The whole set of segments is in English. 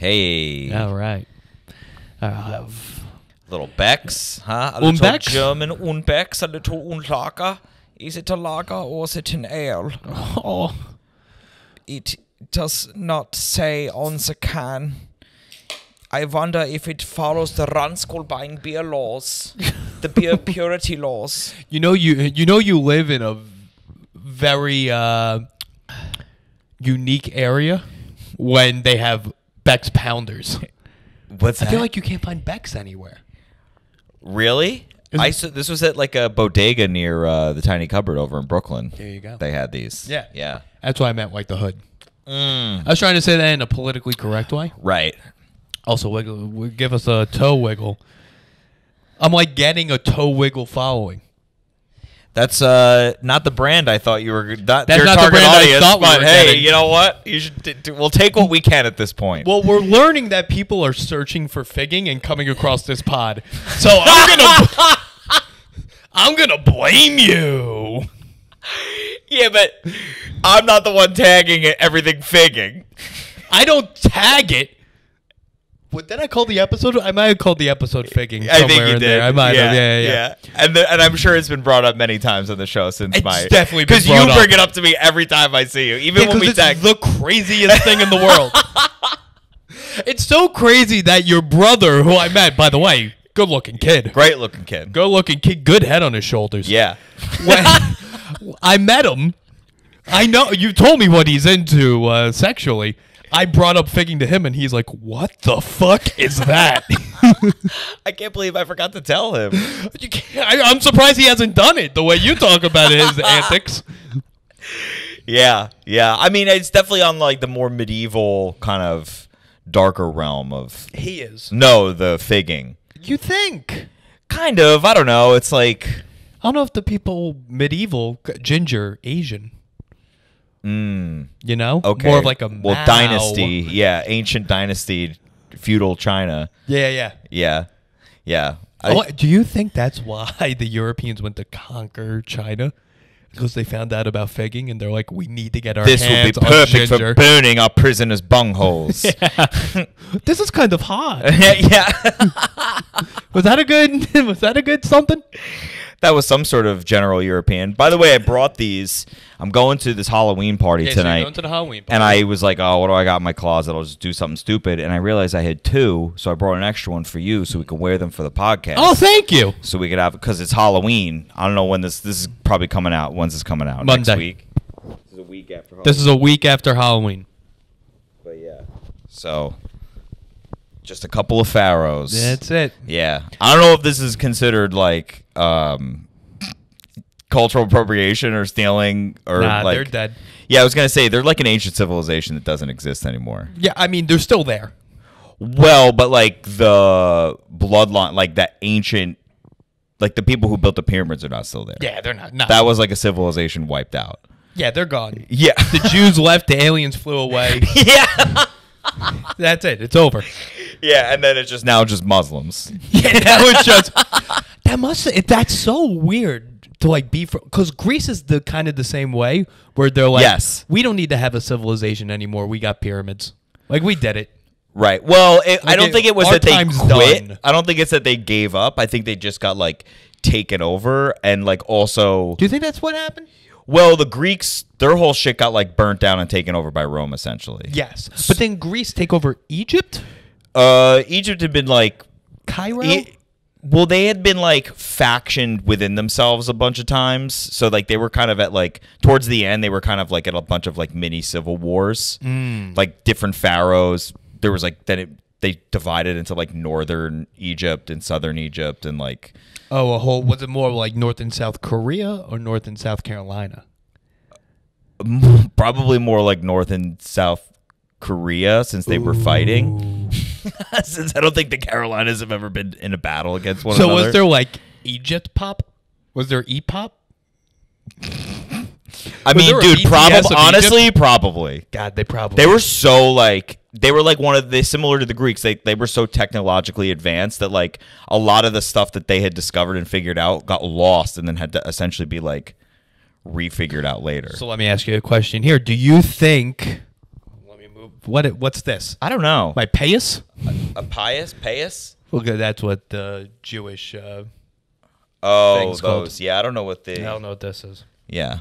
Hey. All right. Little Becks, huh? A Becks? little German Unbecks, a little Unlager. Is it a lager or is it an ale? Oh. It does not say on the can. I wonder if it follows the Randskolbein beer laws, the beer purity laws. You know you live in a very unique area when they have Beck's Pounders. What's that? I feel like you can't find Beck's anywhere. Really? This was at like a bodega near the Tiny Cupboard over in Brooklyn. There you go. They had these. Yeah. Yeah. That's why I meant like the hood. I was trying to say that in a politically correct way. Right. Also, give us a toe wiggle. I'm like getting a toe wiggle following. That's not the brand I thought you were. That's your not target the brand audience. I thought we but were hey, getting. you know what? You should. We'll take what we can at this point. Well, we're learning that people are searching for figging and coming across this pod. So I'm gonna blame you. Yeah, but I'm not the one tagging it, everything figging. I don't tag it. What did I call the episode? I might have called the episode figging. I think you did. There. I might have. Yeah. And I'm sure it's been brought up many times on the show since It's my. definitely been because you brought up. bring it up to me every time I see you, even when we it's tag. the craziest thing in the world. It's so crazy that your brother, who I met, by the way, good-looking kid. Great looking kid. Good-looking kid, good head on his shoulders. Yeah. When I met him, I know you told me what he's into sexually. I brought up figging to him, and he's like, "What the fuck is that?" I can't believe I forgot to tell him. I'm surprised he hasn't done it the way you talk about his antics. Yeah. I mean, it's definitely on like the more medieval kind of darker realm of. He is. No, the figging. You think? Kind of. I don't know. It's like. I don't know if the people medieval ginger Asian. You know? Okay. More of like a dynasty. Yeah, ancient dynasty, feudal China. Yeah. Yeah. Do you think that's why the Europeans went to conquer China? Because they found out about figging and they're like, we need to get our This will be hands on perfect ginger. for burning our prisoners' bungholes. This is kind of hot. Yeah. Was that a good something? That was some sort of general European. By the way, I brought these. I'm going to this Halloween party So tonight. you're going to the Halloween party. And I was like, oh, what do I got in my closet? I'll just do something stupid. And I realized I had two, so I brought an extra one for you so we could wear them for the podcast. Oh, thank you. So we could have, because it's Halloween. I don't know when this is probably coming out. When's this coming out? Monday. Next week? This is a week after Halloween. This is a week after Halloween. But yeah. So, just a couple of Pharaohs. That's it. Yeah. I don't know if this is considered like cultural appropriation or stealing or like. They're dead. Yeah, I was going to say, they're like an ancient civilization that doesn't exist anymore. Yeah, I mean, they're still there. Well, but like the bloodline, like that ancient, like the people who built the pyramids are not still there. Yeah, they're not. No. That was like a civilization wiped out. Yeah, they're gone. Yeah. The Jews left, the aliens flew away. Yeah. That's it. It's over. Yeah, and then it's just now just Muslims. Yeah, that's so weird to like be because Greece is the kind of the same way where they're like, yes, we don't need to have a civilization anymore. We got pyramids. Like we did it. Right. Well, I don't think it was that they quit. Done. I don't think it's that they gave up. I think they just got like taken over and like also. Do you think that's what happened? Well, the Greeks, their whole shit got like burnt down and taken over by Rome, essentially. Yes, but then Greece take over Egypt. Egypt had been like Cairo. Well, they had been like factioned within themselves a bunch of times. So like they were kind of at like towards the end, they were kind of like at a bunch of like mini civil wars, like different pharaohs. There was like they divided into like northern Egypt and southern Egypt and like. Oh, a whole. Was it more like North and South Korea or North and South Carolina? Probably more like North and South Korea since they were fighting. Since I don't think the Carolinas have ever been in a battle against one another. So was there like Egypt pop? Was there E-pop? I mean, dude, probably. Honestly, probably. God, they were so like they were like similar to the Greeks. They were so technologically advanced that like a lot of the stuff that they had discovered and figured out got lost and then had to essentially be like refigured out later. So let me ask you a question here. Do you think? Let me What's this? I don't know. My payas? A pious? Well, good. That's what the Jewish. Oh, thing's those. called. Yeah, I don't know what I don't know what this is. Yeah.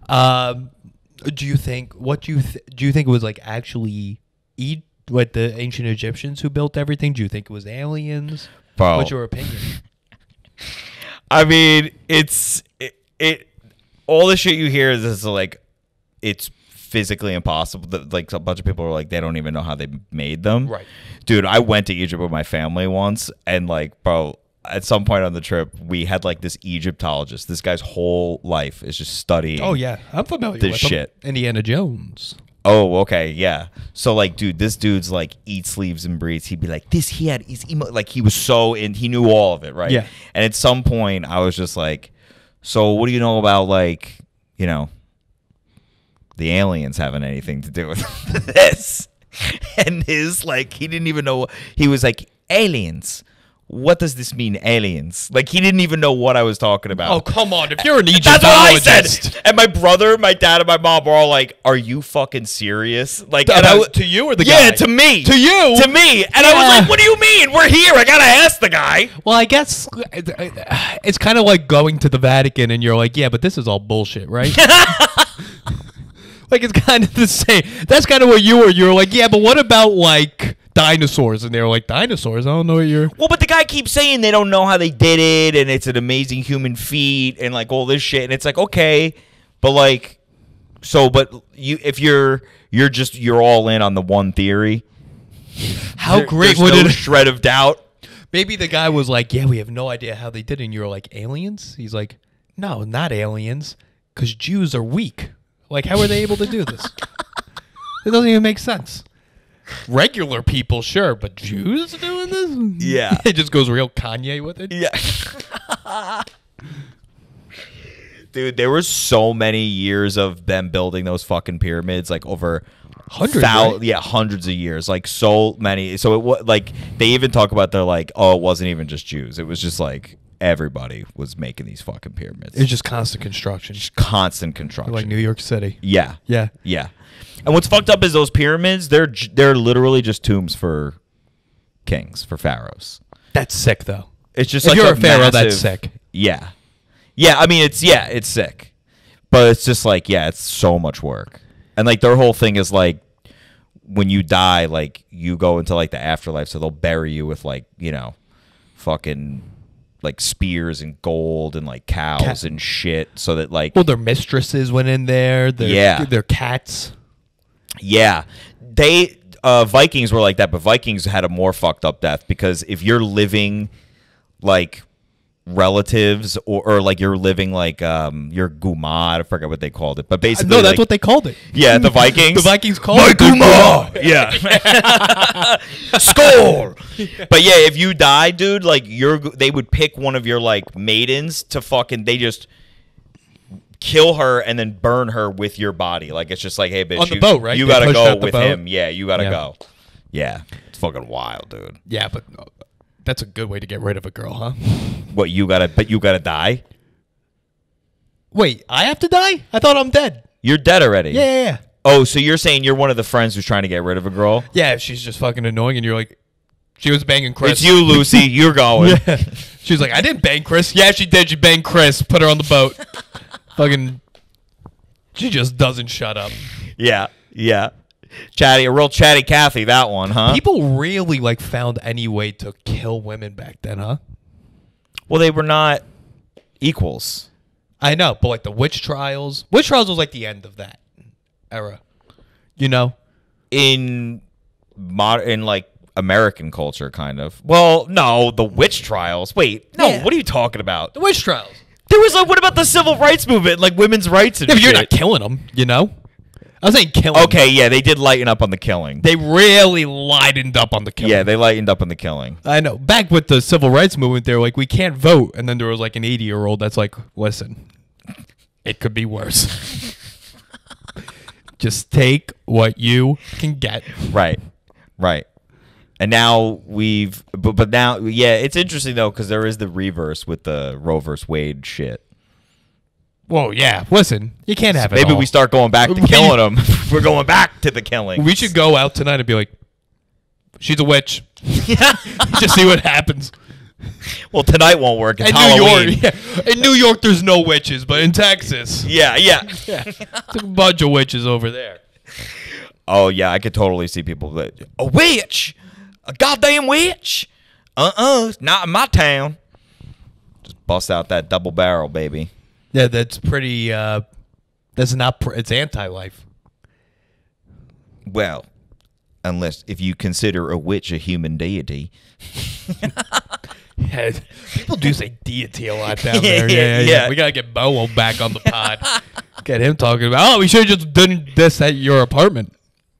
Do you think? Do you think it was like actually what the ancient Egyptians who built everything? Do you think it was aliens? Bro. What's your opinion? I mean, it all the shit you hear is like it's physically impossible. Like a bunch of people are like they don't even know how they made them. Right. Dude, I went to Egypt with my family once, and like, bro, at some point on the trip, we had like this Egyptologist. This guy's whole life is just studying. Oh yeah, I'm familiar this with shit. Indiana Jones. Oh, okay, yeah. So like, dude, this dude's like eats, sleeps, and breathes. He'd be like, like he was so in. He knew all of it, right? Yeah. And at some point, I was just like, so what do you know about like, the aliens having anything to do with this? And his like, he didn't even know. He was like, aliens. What does this mean, aliens? Like, he didn't even know what I was talking about. Oh, come on. If you're an That's what I Egyptologist. said. And my brother, my dad, and my mom were all like, are you fucking serious? Like, To you or the guy? Yeah, to me. To you? To me. And I was like, what do you mean? We're here. I got to ask the guy. Well, I guess it's kind of like going to the Vatican and you're like, yeah, but this is all bullshit, right? Like, it's kind of the same. That's kind of what you were. You were like, yeah, but what about, like, dinosaurs? And they were like, dinosaurs? I don't know what you're... Well, but the guy keeps saying they don't know how they did it, and it's an amazing human feat, and, like, all this shit. And it's like, okay, but, like... So, but if you're all in on the one theory... How great would no it... shred of doubt. Maybe the guy was like, yeah, we have no idea how they did it. And you were like, aliens? He's like, no, not aliens, because Jews are weak. Like, how are they able to do this? It doesn't even make sense. Regular people, sure, but Jews doing this? Yeah. It just goes real Kanye with it. Yeah. Dude, there were so many years of them building those fucking pyramids, like over hundreds, right? Yeah, hundreds of years, like so many. So it was like they even talk about they're like, oh, it wasn't even just Jews. It was just like everybody was making these fucking pyramids. It's just constant construction, just constant construction, like New York City. Yeah, yeah, yeah. And what's fucked up is those pyramids. They're literally just tombs for kings, for pharaohs. That's sick, though. It's just if like you're a pharaoh, massive, that's sick. Yeah, yeah. I mean, it's sick, but it's just like it's so much work, and like their whole thing is like when you die, like you go into like the afterlife, so they'll bury you with like fucking like spears and gold and like cows and shit, so that like their mistresses went in there. Their cats. Yeah, they Vikings were like that, but Vikings had a more fucked up death because if you're living like relatives or like you're living like your gumad, I forget what they called it, but basically no, that's what they called it. Yeah, the Vikings. The Vikings called my it gumad. Yeah, score. But yeah, if you die, dude, like they would pick one of your like maidens to fucking they just kill her and then burn her with your body. Like it's just like, hey, bitch, on the boat, right? You They gotta go out the with boat? him. Yeah, you gotta go. Yeah, it's fucking wild, dude. Yeah, but that's a good way to get rid of a girl, huh? What you gotta die? Wait, I have to die? I thought I'm dead. You're dead already. Yeah. Oh, so you're saying you're one of the friends who's trying to get rid of a girl? Yeah, she's just fucking annoying, and you're like, she was banging Chris. It's you, Lucy. You're going. Yeah. She was like, I didn't bang Chris. Yeah, she did. She banged Chris. Put her on the boat. Fucking, she just doesn't shut up. Yeah. A real chatty Cathy, that one, huh? People really like found any way to kill women back then, huh? Well, they were not equals. I know, but like the witch trials. Witch trials was like the end of that era. In like American culture, kind of. Well, no, the witch trials. Wait, no, Yeah. What are you talking about? The witch trials. There was like, what about the civil rights movement, like women's rights and Yeah, but shit? you're not killing them, I was saying killing. Okay, yeah, they did lighten up on the killing. They really lightened up on the killing. Yeah, they lightened up on the killing. I know. Back with the civil rights movement, they were like, we can't vote. And then there was like an 80-year-old that's like, listen, it could be worse. Just take what you can get. Right. And now but now, yeah, it's interesting though, because there is the reverse with the Roe versus Wade shit. Well, yeah. Listen, you can't have it Maybe all. we start going back to killing them. We're going back to the killing. We should go out tonight and be like, she's a witch. Just see what happens. Well, tonight won't work. It's In Halloween. New York, yeah. In New York, there's no witches, but in Texas, Yeah. yeah, there's a bunch of witches over there. Oh, yeah. I could totally see people that, a witch? A goddamn witch? Not in my town. Just bust out that double barrel, baby. Yeah, that's pretty. That's not. It's anti-life. Well, unless if you consider a witch a human deity. Yeah, people do say deity a lot down there. Yeah. We gotta get Bowo back on the pod. Get him talking about. Oh, we should have just done this at your apartment.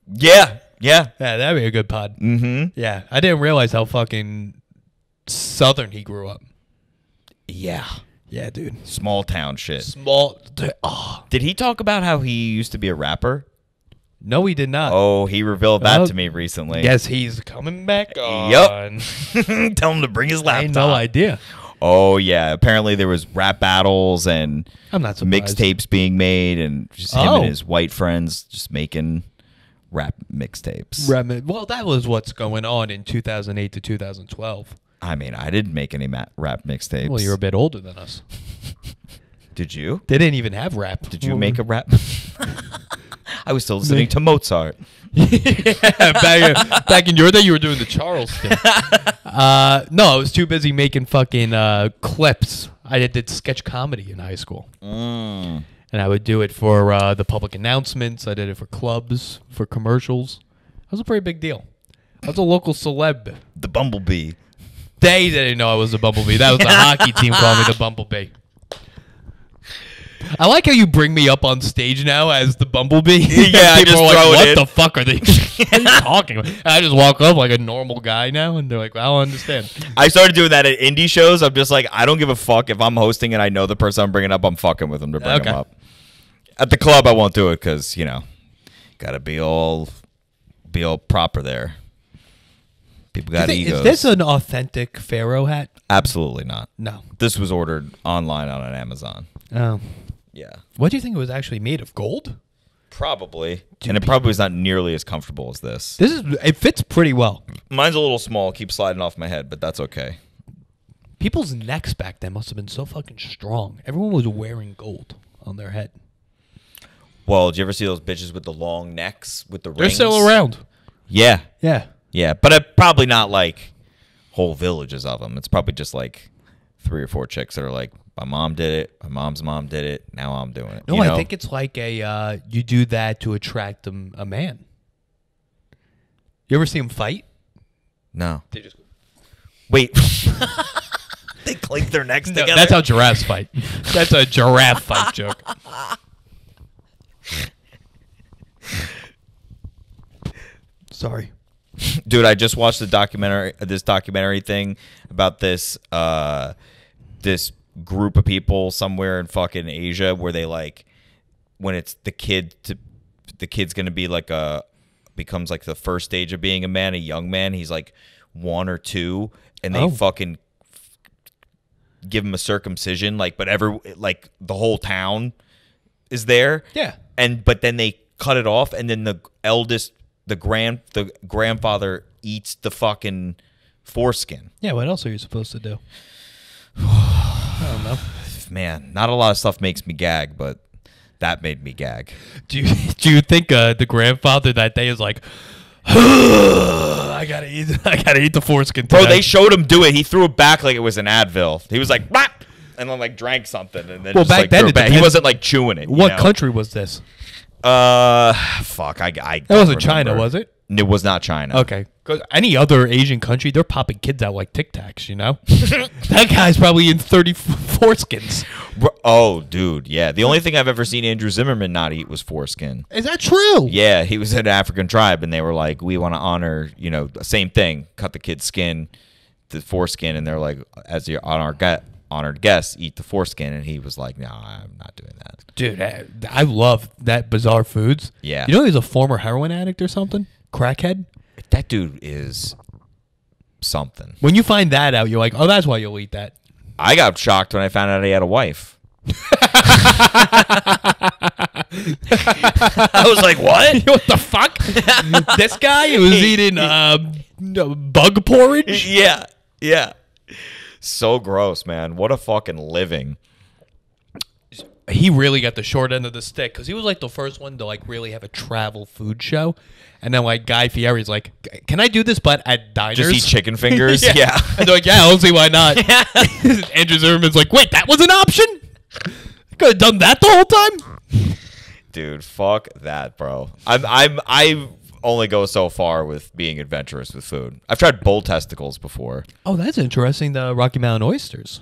Yeah. Yeah, that'd be a good pod. Mm-hmm. Yeah, I didn't realize how fucking southern he grew up. Yeah. Yeah, dude. Small town shit. Small. Oh. Did he talk about how he used to be a rapper? No, he did not. Oh, he revealed that to me recently. Guess he's coming back on. Yep. Tell him to bring his laptop. I had no idea. Oh, yeah. Apparently there was rap battles and I'm not surprised. mixtapes being made and just him and his white friends just making rap mixtapes. Well, that was what's going on in 2008 to 2012. I mean, I didn't make any rap mixtapes. Well, you're a bit older than us. Did you? They didn't even have rap. Did you make a rap? I was still listening to Mozart. Back in your day, you were doing the Charleston. No, I was too busy making fucking clips. I did sketch comedy in high school. And I would do it for the public announcements. I did it for clubs, for commercials. That was a pretty big deal. I was a local celeb. The Bumblebee. They didn't know I was a bumblebee. That was the hockey team calling me the Bumblebee. I like how you bring me up on stage now as the Bumblebee. Yeah, I just are like, throw it what in. the fuck are they what are you talking about? And I just walk up like a normal guy now, and they're like, I don't understand. I started doing that at indie shows. I'm just like, I don't give a fuck if I'm hosting and I know the person I'm bringing up, I'm fucking with them to bring them up. At the club, I won't do it because, you know, got to be all proper there. People got egos. Is this an authentic Pharaoh hat? Absolutely not. No. This was ordered online on an Amazon. Oh. Yeah. What do you think it was actually made of? Gold? Probably. And it probably is not nearly as comfortable as this. It fits pretty well. Mine's a little small, keeps sliding off my head, but that's okay. People's necks back then must have been so fucking strong. Everyone was wearing gold on their head. Well, did you ever see those bitches with the long necks with the rings? They're still around. Yeah. Yeah. Yeah, but probably not like whole villages of them. It's probably just like 3 or 4 chicks that are like, my mom did it, my mom's mom did it, now I'm doing it. No, you know? I think it's like you do that to attract a man. You ever see them fight? No. They just Wait. They clink their necks together? That's how giraffes fight. That's a giraffe fight joke. Sorry. Dude, I just watched this documentary thing about this group of people somewhere in fucking Asia where they like when it's the kid's gonna be like becomes like the first stage of being a man, a young man. He's like 1 or 2, and they fucking give him a circumcision, like, but like the whole town is there. Yeah. But then they cut it off, and then the grandfather eats the fucking foreskin. Yeah, what else are you supposed to do? I don't know. Man, not a lot of stuff makes me gag, but that made me gag. Do you think the grandfather that day is like, I gotta eat the foreskin today. Bro, they showed him do it. He threw it back like it was an Advil. He was like, "Bah!" and then like drank something, and then well, just, back like, then threw it back. He wasn't like chewing it. What country was this? Fuck, I that wasn't China, was it? It was not China. Okay. Because any other Asian country, they're popping kids out like Tic Tacs, you know? That guy's probably in 30 foreskins. Oh, dude, yeah. The only thing I've ever seen Andrew Zimmerman not eat was foreskin. Is that true? Yeah, he was an African tribe, and they were like, we want to honor, same thing, cut the kid's skin, the foreskin, and they're like, as your honored guest, eat the foreskin, and he was like, no, I'm not doing that. Dude, I love that bizarre foods. Yeah. You know he's a former heroin addict or something? Crackhead? That dude is something. When you find that out, you're like, oh, that's why you'll eat that. I got shocked when I found out he had a wife. I was like, what? What the fuck? This guy was eating bug porridge? Yeah. Yeah. So gross, man. What a fucking living. He really got the short end of the stick because he was like the first one to like really have a travel food show. And then like Guy Fieri's like, can I do this but at diners? Just eat chicken fingers? Yeah. Yeah. And they're like, yeah, I don't see why not. Andrew Zimmerman's like, wait, that was an option? Could have done that the whole time? Dude, fuck that, bro. I only go so far with being adventurous with food. I've tried bull testicles before. Oh, that's interesting. The Rocky Mountain oysters.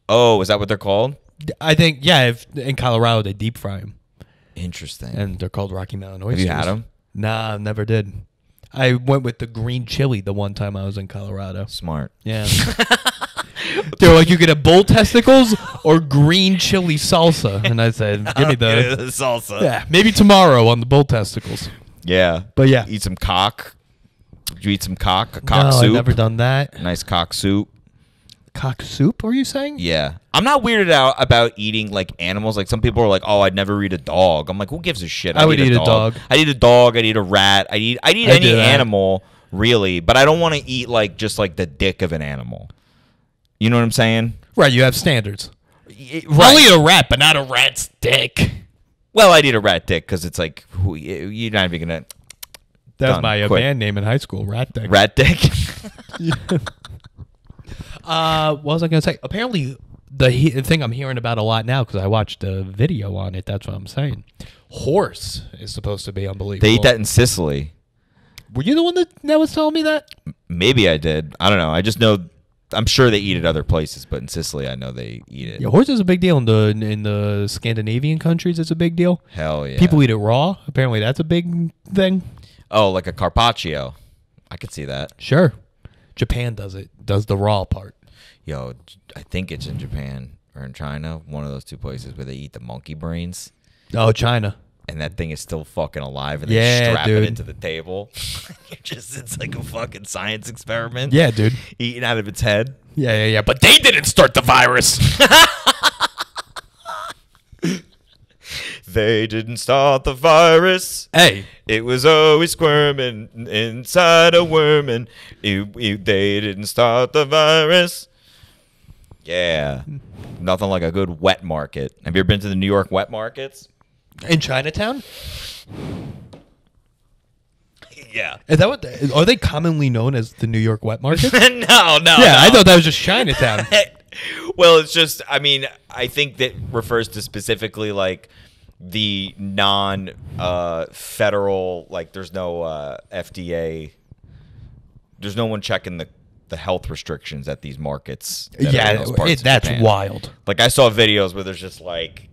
Oh, is that what they're called? I think, yeah, in Colorado, they deep fry them. Interesting. And they're called Rocky Mountain oysters. Have you had them? Nah, never did. I went with the green chili the one time I was in Colorado. Smart. Yeah. They're like, you get a bull testicles or green chili salsa. And I said, give me the salsa. Yeah, maybe tomorrow on the bull testicles. Yeah. But yeah. Eat some cock. Did you eat some cock? A No, cock soup? I've never done that. Nice cock soup. Cock soup, are you saying? Yeah. I'm not weirded out about eating like animals. Like some people are like, oh, I'd never eat a dog. I'm like, who gives a shit? I would eat a dog. I'd eat a dog. I'd eat a rat. I'd eat any animal, really. But I don't want to eat like just like the dick of an animal. You know what I'm saying? Right, you have standards. Right. I'll eat a rat, but not a rat's dick. Well, I'd eat a rat dick because it's like, you're not even going to. That was my band name in high school, Rat Dick. Rat dick? What was I going to say? Apparently, the thing I'm hearing about a lot now, because I watched a video on it, that's what I'm saying. Horse is supposed to be unbelievable. They eat that in Sicily. Were you the one that was telling me that? Maybe I did. I don't know. I just know. I'm sure they eat it other places, but in Sicily, I know they eat it. Yeah, horse is a big deal in the Scandinavian countries. It's a big deal. Hell yeah. People eat it raw. Apparently, that's a big thing. Oh, like a carpaccio. I could see that. Sure. Japan does it. Does the raw part. Yo, I think it's in Japan or in China, one of those two places where they eat the monkey brains. Oh, China. And that thing is still fucking alive, and Yeah, they strap dude. it into the table. It's like a fucking science experiment. Yeah, dude. Eating out of its head. Yeah. But they didn't start the virus. They didn't start the virus. Hey. It was always squirming inside a worm, and they didn't start the virus. Yeah. Nothing like a good wet market. Have you ever been to the New York wet markets? In Chinatown? Yeah. Is that what? Are they commonly known as the New York wet market? No. Yeah, no. I thought that was just Chinatown. Well, it's just, I mean, I think that refers to specifically like the non-federal, like there's no FDA. There's no one checking the health restrictions at these markets. Yeah, that's wild. Like I saw videos where there's just like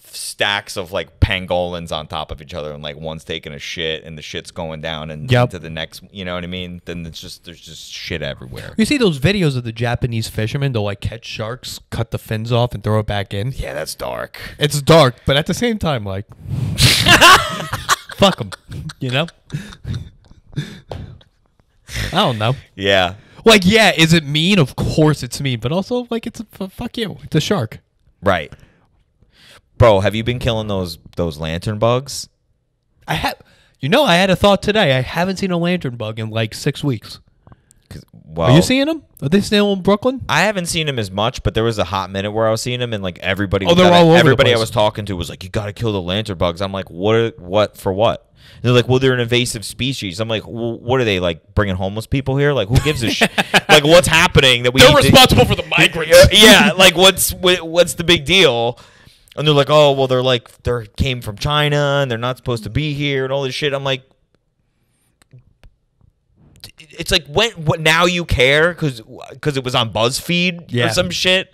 stacks of like pangolins on top of each other, and like one's taking a shit and the shit's going down and into the next, you know what I mean? Then there's just shit everywhere. You see those videos of the Japanese fishermen, they'll like catch sharks, cut the fins off and throw it back in? Yeah, that's dark. It's dark, but at the same time, like, fuck them, you know? I don't know. Yeah. Like, yeah, is it mean? Of course it's mean, but also, like, it's fuck you. It's a shark. Right. Bro, have you been killing those lantern bugs? I had a thought today. I haven't seen a lantern bug in like 6 weeks. Well, Are you seeing them? Are they still in Brooklyn? I haven't seen them as much, but there was a hot minute where I was seeing them, and like everybody, they're all over everybody the I place. was talking to was like, "You got to kill the lantern bugs." I'm like, "What for? What?" And they're like, "Well, they're an invasive species." I'm like, "Well, what are they like bringing homeless people here? Like, who gives a shit? Like, what's happening that we? They're responsible for the migrants. Yeah, like what's the big deal?" And they're like, "Oh, well, they came from China and they're not supposed to be here and all this shit." I'm like, it's like what now you care because it was on BuzzFeed or some shit.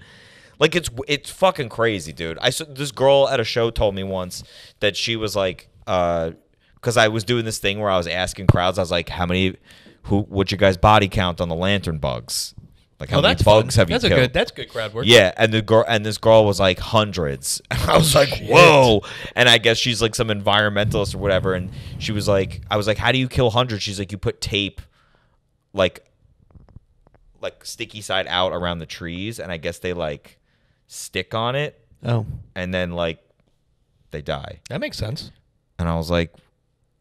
Like it's fucking crazy, dude. I saw this girl at a show told me once that she was like, because I was doing this thing where I was asking crowds, I was like, what's your guys' body count on the lantern bugs? Like how many bugs have you killed? That's good crowd work. Yeah, and this girl was like hundreds. I was like, whoa. And I guess she's like some environmentalist or whatever. And she was like, I was like, how do you kill hundreds? She's like, you put tape, like sticky side out around the trees, and I guess they like stick on it, Oh, and then like they die. that makes sense. And I was like,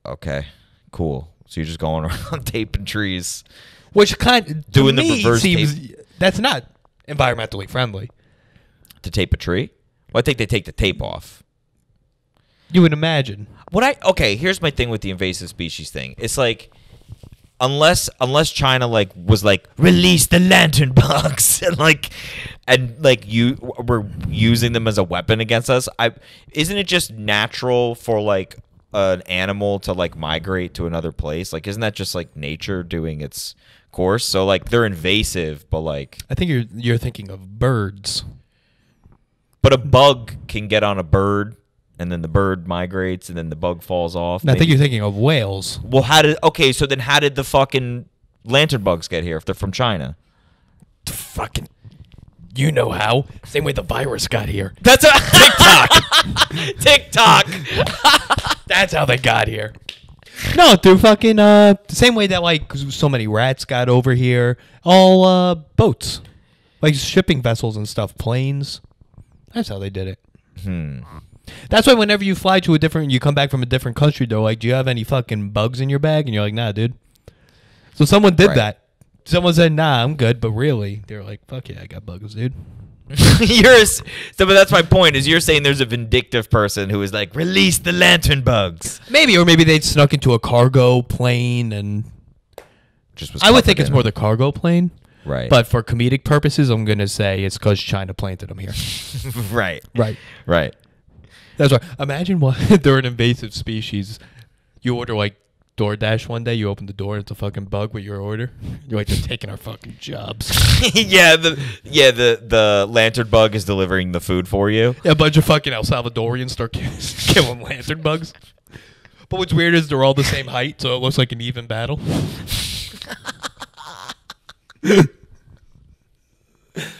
okay, cool. So you're just going around taping trees. Which kind Doing to the me reverse seems that's not environmentally friendly. To tape a tree? Well, I think they take the tape off. You would imagine. Okay, here's my thing with the invasive species thing. It's like unless China like was like release the lantern bugs and you were using them as a weapon against us, isn't it just natural for like an animal to like migrate to another place? Like, isn't that just like nature doing its course? So like they're invasive, but like I think you're thinking of birds. but a bug can get on a bird and then the bird migrates and then the bug falls off. I think you're thinking of whales. Well, so then how did the fucking lantern bugs get here if they're from China? Fucking, you know how. Same way the virus got here. That's a TikTok. That's how they got here. No, through fucking same way that like so many rats got over here. All boats, like shipping vessels and stuff, planes. That's how they did it. That's why whenever you fly to you come back from a different country, they're like, do you have any fucking bugs in your bag? And you're like, nah, dude. So someone did that. Someone said, nah, I'm good. But really, they're like, fuck yeah, I got bugs, dude. But that's my point, is you're saying there's a vindictive person who is like, release the lantern bugs. Maybe, or maybe they snuck into a cargo plane and I would think it's more the cargo plane. Right. But for comedic purposes, I'm going to say it's because China planted them here. Right. That's right. Imagine what they're an invasive species. You order like DoorDash one day, you open the door, and it's a fucking bug with your order. You're like, they're taking our fucking jobs. The lantern bug is delivering the food for you. Yeah, a bunch of fucking El Salvadorians start killing lantern bugs. But what's weird is they're all the same height, so it looks like an even battle.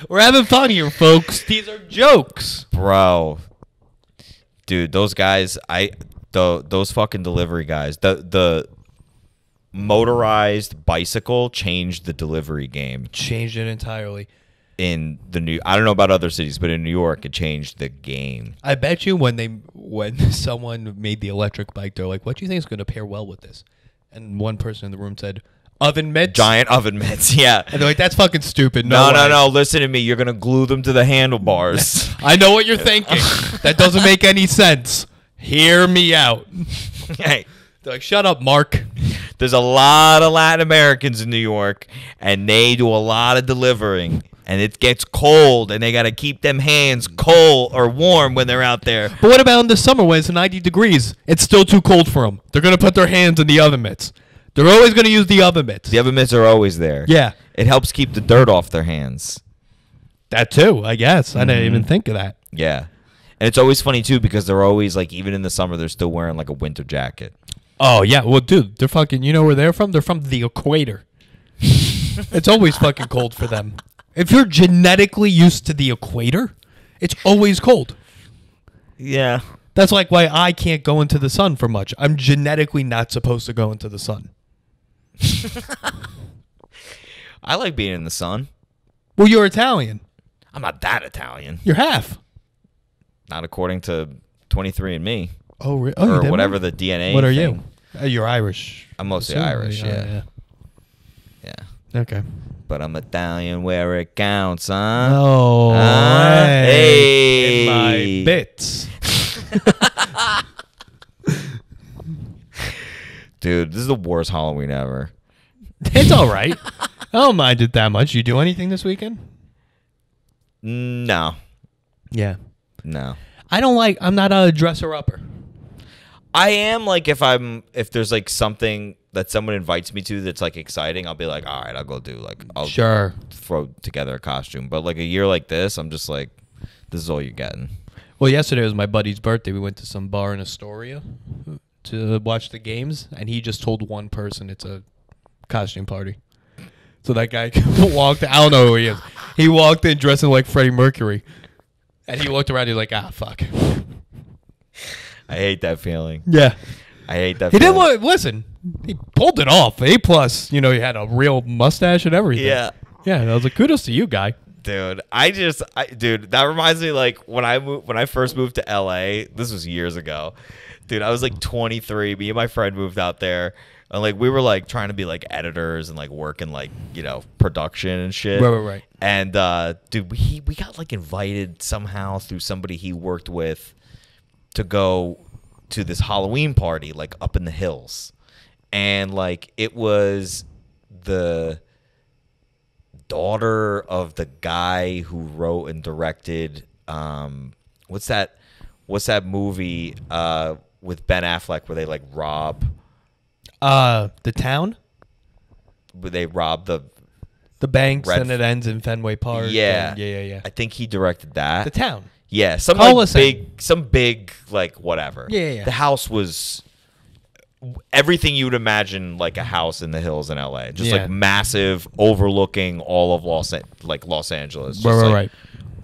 We're having fun here, folks. These are jokes. Bro. Dude, those guys, those fucking delivery guys, the motorized bicycle changed the delivery game. Changed it entirely. I don't know about other cities, but in New York, it changed the game. I bet you when someone made the electric bike, they're like, what do you think is going to pair well with this? And one person in the room said, oven mitts. Giant oven mitts, yeah. And they're like, that's fucking stupid. No. Listen to me. You're going to glue them to the handlebars. I know what you're thinking. That doesn't make any sense. Hear me out. Hey. They're like, shut up, Mark. There's a lot of Latin Americans in New York, and they do a lot of delivering. And it gets cold, and they got to keep them hands cold or warm when they're out there. But what about in the summer when it's 90 degrees? It's still too cold for them. They're going to put their hands in the oven mitts. They're always going to use the oven mitts. The oven mitts are always there. Yeah. It helps keep the dirt off their hands. That too, I guess. I didn't even think of that. Yeah. And it's always funny, too, because they're always, like, even in the summer, they're still wearing, like, a winter jacket. Oh, yeah. Well, dude, they're fucking, you know where they're from? They're from the equator. It's always fucking cold for them. If you're genetically used to the equator, it's always cold. Yeah. That's like why I can't go into the sun for much. I'm genetically not supposed to go into the sun. I like being in the sun. Well, you're Italian. I'm not that Italian. You're half. Not according to 23andMe. Oh, really? Or whatever the DNA What are thing. you? You're Irish. I'm mostly Irish, yeah. Okay. But I'm Italian where it counts, huh? Oh, hey. In my bits. Dude, this is the worst Halloween ever. It's all right. I don't mind it that much. You do anything this weekend? No. Yeah. No. I'm not a dresser-upper. I am, like, if there's like something that someone invites me to that's like exciting, I'll be like, all right, I'll go do, like, I'll throw together a costume. But like a year like this, I'm just like, this is all you're getting. Well, yesterday was my buddy's birthday. We went to some bar in Astoria to watch the games, and he just told one person it's a costume party. So that guy walked, I don't know who he is. He walked in dressing like Freddie Mercury. And he looked around, he's like, fuck. I hate that feeling. Yeah. I hate that feeling. He didn't listen. He pulled it off. A+. You know, he had a real mustache and everything. Yeah. Yeah, and I was like, kudos to you, guy. Dude, dude, that reminds me like when I first moved to LA, this was years ago. Dude, I was like 23. Me and my friend moved out there. And like we were like trying to be like editors and like working like, production and shit. Right. And dude, we got like invited somehow through somebody he worked with to go to this Halloween party like up in the hills. And like it was the daughter of the guy who wrote and directed what's that movie with Ben Affleck where they like rob The Town, where they rob the banks and it ends in Fenway Park. Yeah. Yeah. I think he directed that. The Town. Yeah, some big like whatever. Yeah. The house was everything you would imagine like a house in the hills in LA. Just like massive, overlooking all of Los Angeles. Just Right.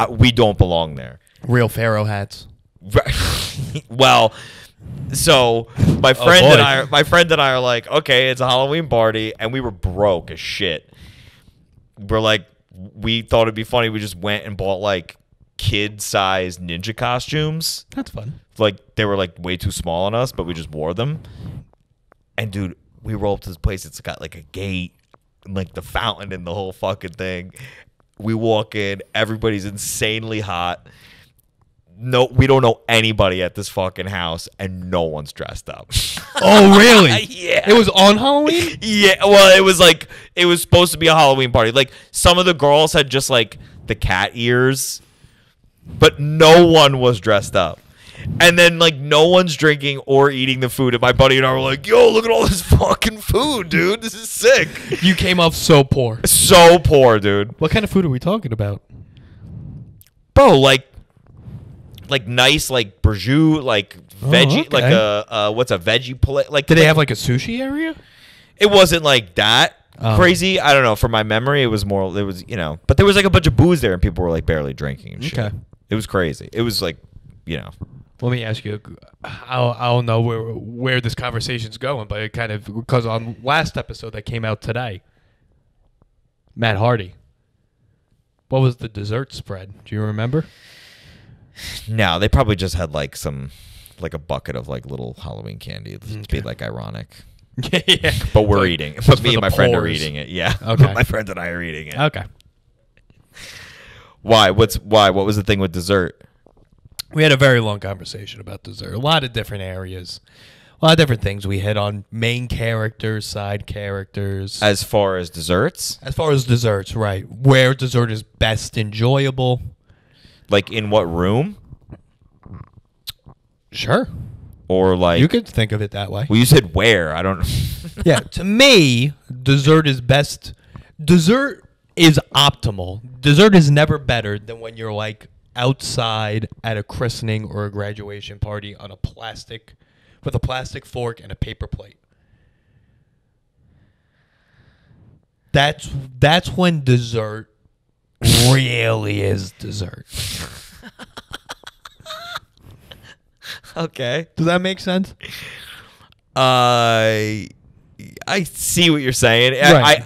We don't belong there. Real Pharaoh hats. Right. Well, so my friend and I are like, okay, it's a Halloween party, and we were broke as shit. We're like, we thought it'd be funny. We just went and bought like kid-sized ninja costumes. That's fun. Like they were like way too small on us, but we just wore them. And dude, we roll up to this place. It's got like a gate, and like the fountain and the whole fucking thing. We walk in. Everybody's insanely hot. No, we don't know anybody at this fucking house, and no one's dressed up. Oh, really? Yeah. It was on Halloween? Yeah. Well, it was supposed to be a Halloween party. Like some of the girls had just like the cat ears, but no one was dressed up. And then like no one's drinking or eating the food. And my buddy and I were like, yo, look at all this fucking food, dude. This is sick. You came off so poor. So poor, dude. What kind of food are we talking about? Bro, like nice, like prosciutto, like veggie, okay. like a what's a veggie plate? Like, Did they have like a sushi area? It wasn't like that crazy. I don't know. From my memory, it was more. It was but there was like a bunch of booze there, and people were like barely drinking and shit. Okay. It was crazy. It was like, Let me ask you. I don't know where this conversation's going, but it kind of because on last episode that came out today, Matt Hardy. What was the dessert spread? Do you remember? No, they probably just had like a bucket of like little Halloween candy to be like ironic. Yeah. But we're eating it. But me and my friend are pores. eating it. Yeah. Okay. My friend and I are eating it. Okay. Why? Why? What was the thing with dessert? We had a very long conversation about dessert. A lot of different areas. A lot of different things we hit on. Main characters, side characters. As far as desserts? As far as desserts, right. Where dessert is best enjoyable. Like in what room? Sure. Or like... You could think of it that way. Well, you said where. I don't know. Yeah. To me, dessert is best. Dessert is optimal. Dessert is never better than when you're like outside at a christening or a graduation party on with a plastic fork and a paper plate. That's when dessert really is dessert. Okay. Does that make sense? I see what you're saying. Right.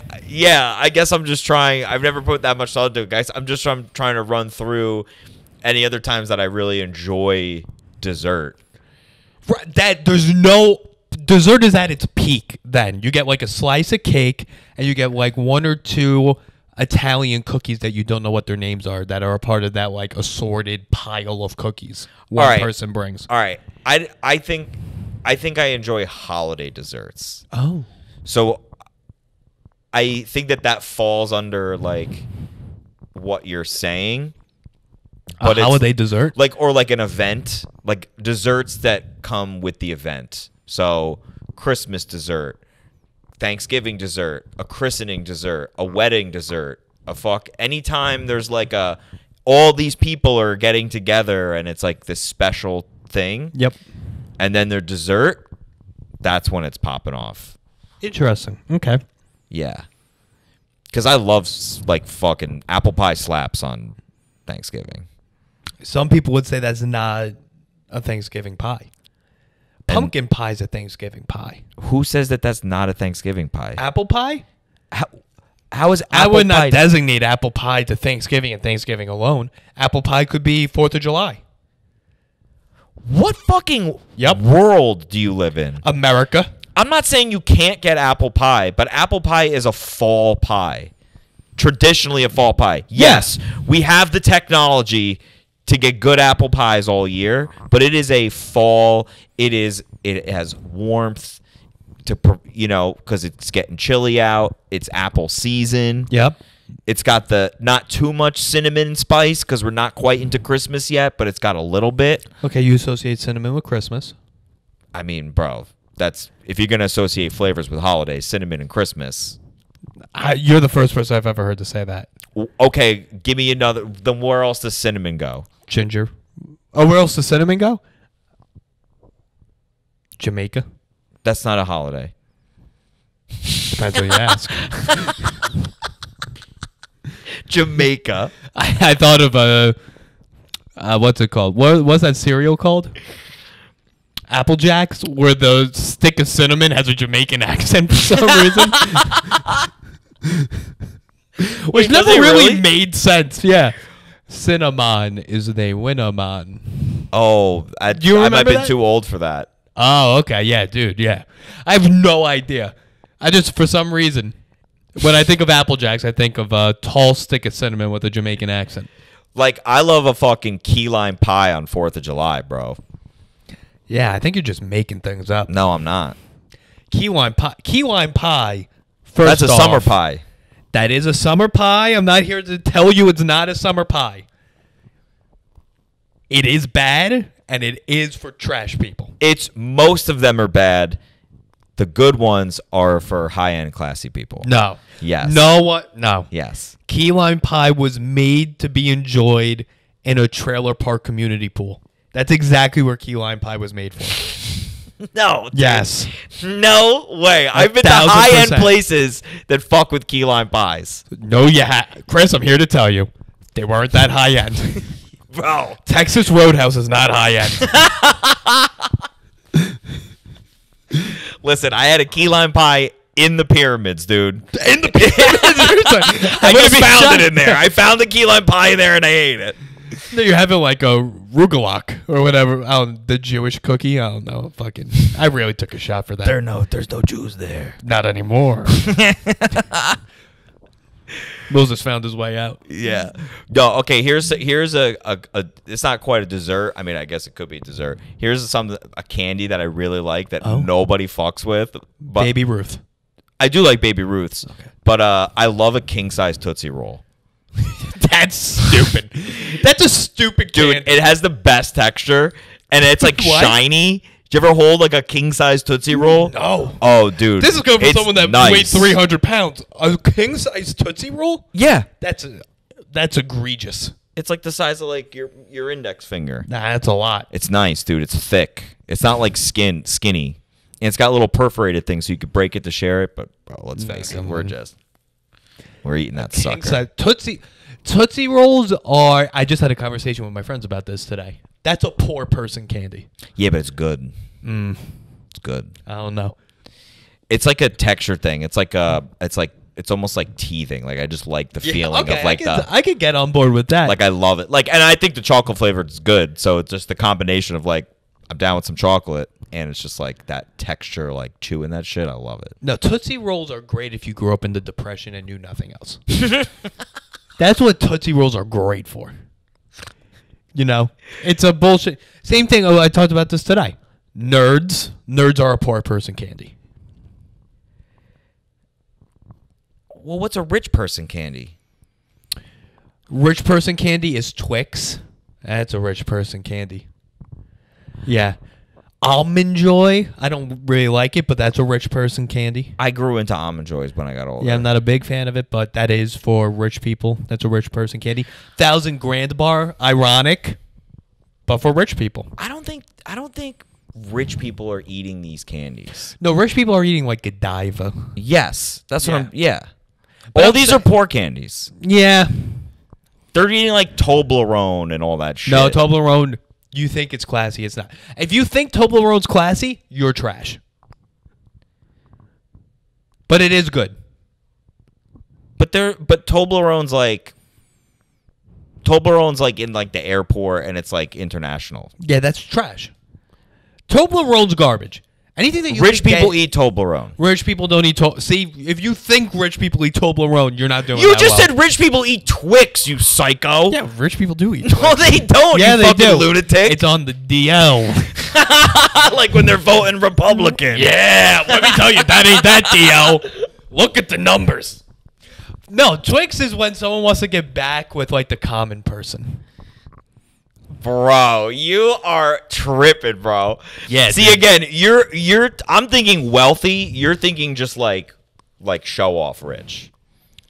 I guess I'm just trying. I've never put that much thought into it, guys. I'm trying to run through any other times that I really enjoy dessert. Right, dessert is at its peak then. You get like a slice of cake and you get like one or two Italian cookies that you don't know what their names are that are a part of that like assorted pile of cookies one person brings. All right. I think I enjoy holiday desserts. Oh. So I think that falls under like what you're saying. But a holiday dessert? Or like an event, like desserts that come with the event. So Christmas dessert, Thanksgiving dessert, a christening dessert, a wedding dessert, anytime there's like all these people are getting together and it's like this special thing. Yep. And then their dessert, that's when it's popping off. Interesting. Okay. Yeah. Because I love like fucking apple pie slaps on Thanksgiving. Some people would say that's not a Thanksgiving pie. Pumpkin pie is a Thanksgiving pie. Who says that that's not a Thanksgiving pie? Apple pie? How is I apple would pie? not designate apple pie to Thanksgiving and Thanksgiving alone. Apple pie could be 4th of July. What fucking world do you live in? America. I'm not saying you can't get apple pie, but apple pie is a fall pie. Traditionally a fall pie. Yes, we have the technology to get good apple pies all year, but it is a fall. It has warmth to, because it's getting chilly out. It's apple season. Yep. It's got the not too much cinnamon and spice because we're not quite into Christmas yet, but it's got a little bit. Okay, you associate cinnamon with Christmas. I mean, bro, that's if you're gonna associate flavors with holidays, cinnamon and Christmas. You're the first person I've ever heard to say that. Okay, give me another. Then where else does cinnamon go? Ginger. Oh, where else does cinnamon go? Jamaica. That's not a holiday. Depends who you ask. Jamaica. I thought of what's it called? What's that cereal called? Apple Jacks, where the stick of cinnamon has a Jamaican accent for some reason. Which never really made sense. Yeah. Cinnamon is the winnerman. Oh, I might have been too old for that. Oh, okay. Yeah, dude. Yeah. I have no idea. I just, for some reason, when I think of Apple Jacks, I think of a tall stick of cinnamon with a Jamaican accent. Like, I love a fucking key lime pie on 4th of July, bro. Yeah, I think you're just making things up. No, I'm not. Key lime pie. That's a summer pie. That is a summer pie. I'm not here to tell you it's not a summer pie. It is bad, and it is for trash people. Most of them are bad. The good ones are for high-end, classy people. No. Yes. No, what? No. Yes. Key lime pie was made to be enjoyed in a trailer park community pool. That's exactly where key lime pie was made for. No. Dude. Yes. No way. I've been to high-end places that fuck with key lime pies. No, Chris, I'm here to tell you. They weren't that high-end. Bro. Texas Roadhouse is not high-end. Listen, I had a key lime pie in the pyramids, dude. In the pyramids? I just found it in there. I found the key lime pie there and I ate it. No, you're having like a rugelach or whatever. The Jewish cookie. I don't know. Fucking. I really took a shot for that. There's no Jews there. Not anymore. Moses found his way out. Yeah. No. Okay. Here's a. It's not quite a dessert. I mean, I guess it could be a dessert. Here's a candy that I really like that nobody fucks with. But Baby Ruth. I do like Baby Ruths, but I love a king size Tootsie Roll. That's stupid. That's a stupid candy. Dude, it has the best texture, and it's like shiny. Do you ever hold like a king size Tootsie Roll? No. Oh, dude. This is going from someone that weighs 300 pounds. A king size Tootsie Roll? Yeah. That's egregious. It's like the size of like your index finger. Nah, that's a lot. It's nice, dude. It's thick. It's not like skinny. And it's got little perforated things so you could break it to share it. But bro, let's face it, we're eating that sucker. Tootsie Rolls are. I just had a conversation with my friends about this today. That's a poor person candy. Yeah, but it's good. It's good. I don't know. It's like a texture thing. It's almost like teething. Like I just like the feeling of like I could get on board with that. Like I love it. Like, and I think the chocolate flavor is good. So it's just the combination of like I'm down with some chocolate, and it's just like that texture, like chewing that shit. I love it. No, Tootsie Rolls are great if you grew up in the Depression and knew nothing else. That's what Tootsie Rolls are great for. You know, it's a bullshit. Same thing. I talked about this today. Nerds are a poor person candy. Well, what's a rich person candy? Rich person candy is Twix. That's a rich person candy. Yeah. Almond Joy. I don't really like it, but that's a rich person candy. I grew into Almond Joys when I got older. Yeah, I'm not a big fan of it, but that is for rich people. That's a rich person candy. 1,000 Grand Bar. Ironic, but for rich people. I don't think rich people are eating these candies. No, rich people are eating like Godiva. Yes, that's what I'm. Yeah, but all these are poor candies. Yeah, they're eating like Toblerone and all that shit. No, Toblerone. You think it's classy? It's not. If you think Toblerone's classy, you're trash. But it is good. But Toblerone's like in like the airport, and it's like international. Yeah, that's trash. Toblerone's garbage. Anything that you Rich people eat Toblerone. Rich people don't eat Toblerone. See, if you think rich people eat Toblerone, you're not doing You that just well. said rich people eat Twix, you psycho. Yeah, rich people do eat No, Twix. they don't, Yeah, you they fucking do. lunatic. It's on the DL. Like when they're voting Republican. Yeah, let me tell you, that ain't that DL. Look at the numbers. No, Twix is when someone wants to get back with like the common person. Bro, you are tripping, bro. Yeah. See, dude. again, you're I'm thinking wealthy, you're thinking just like show off rich.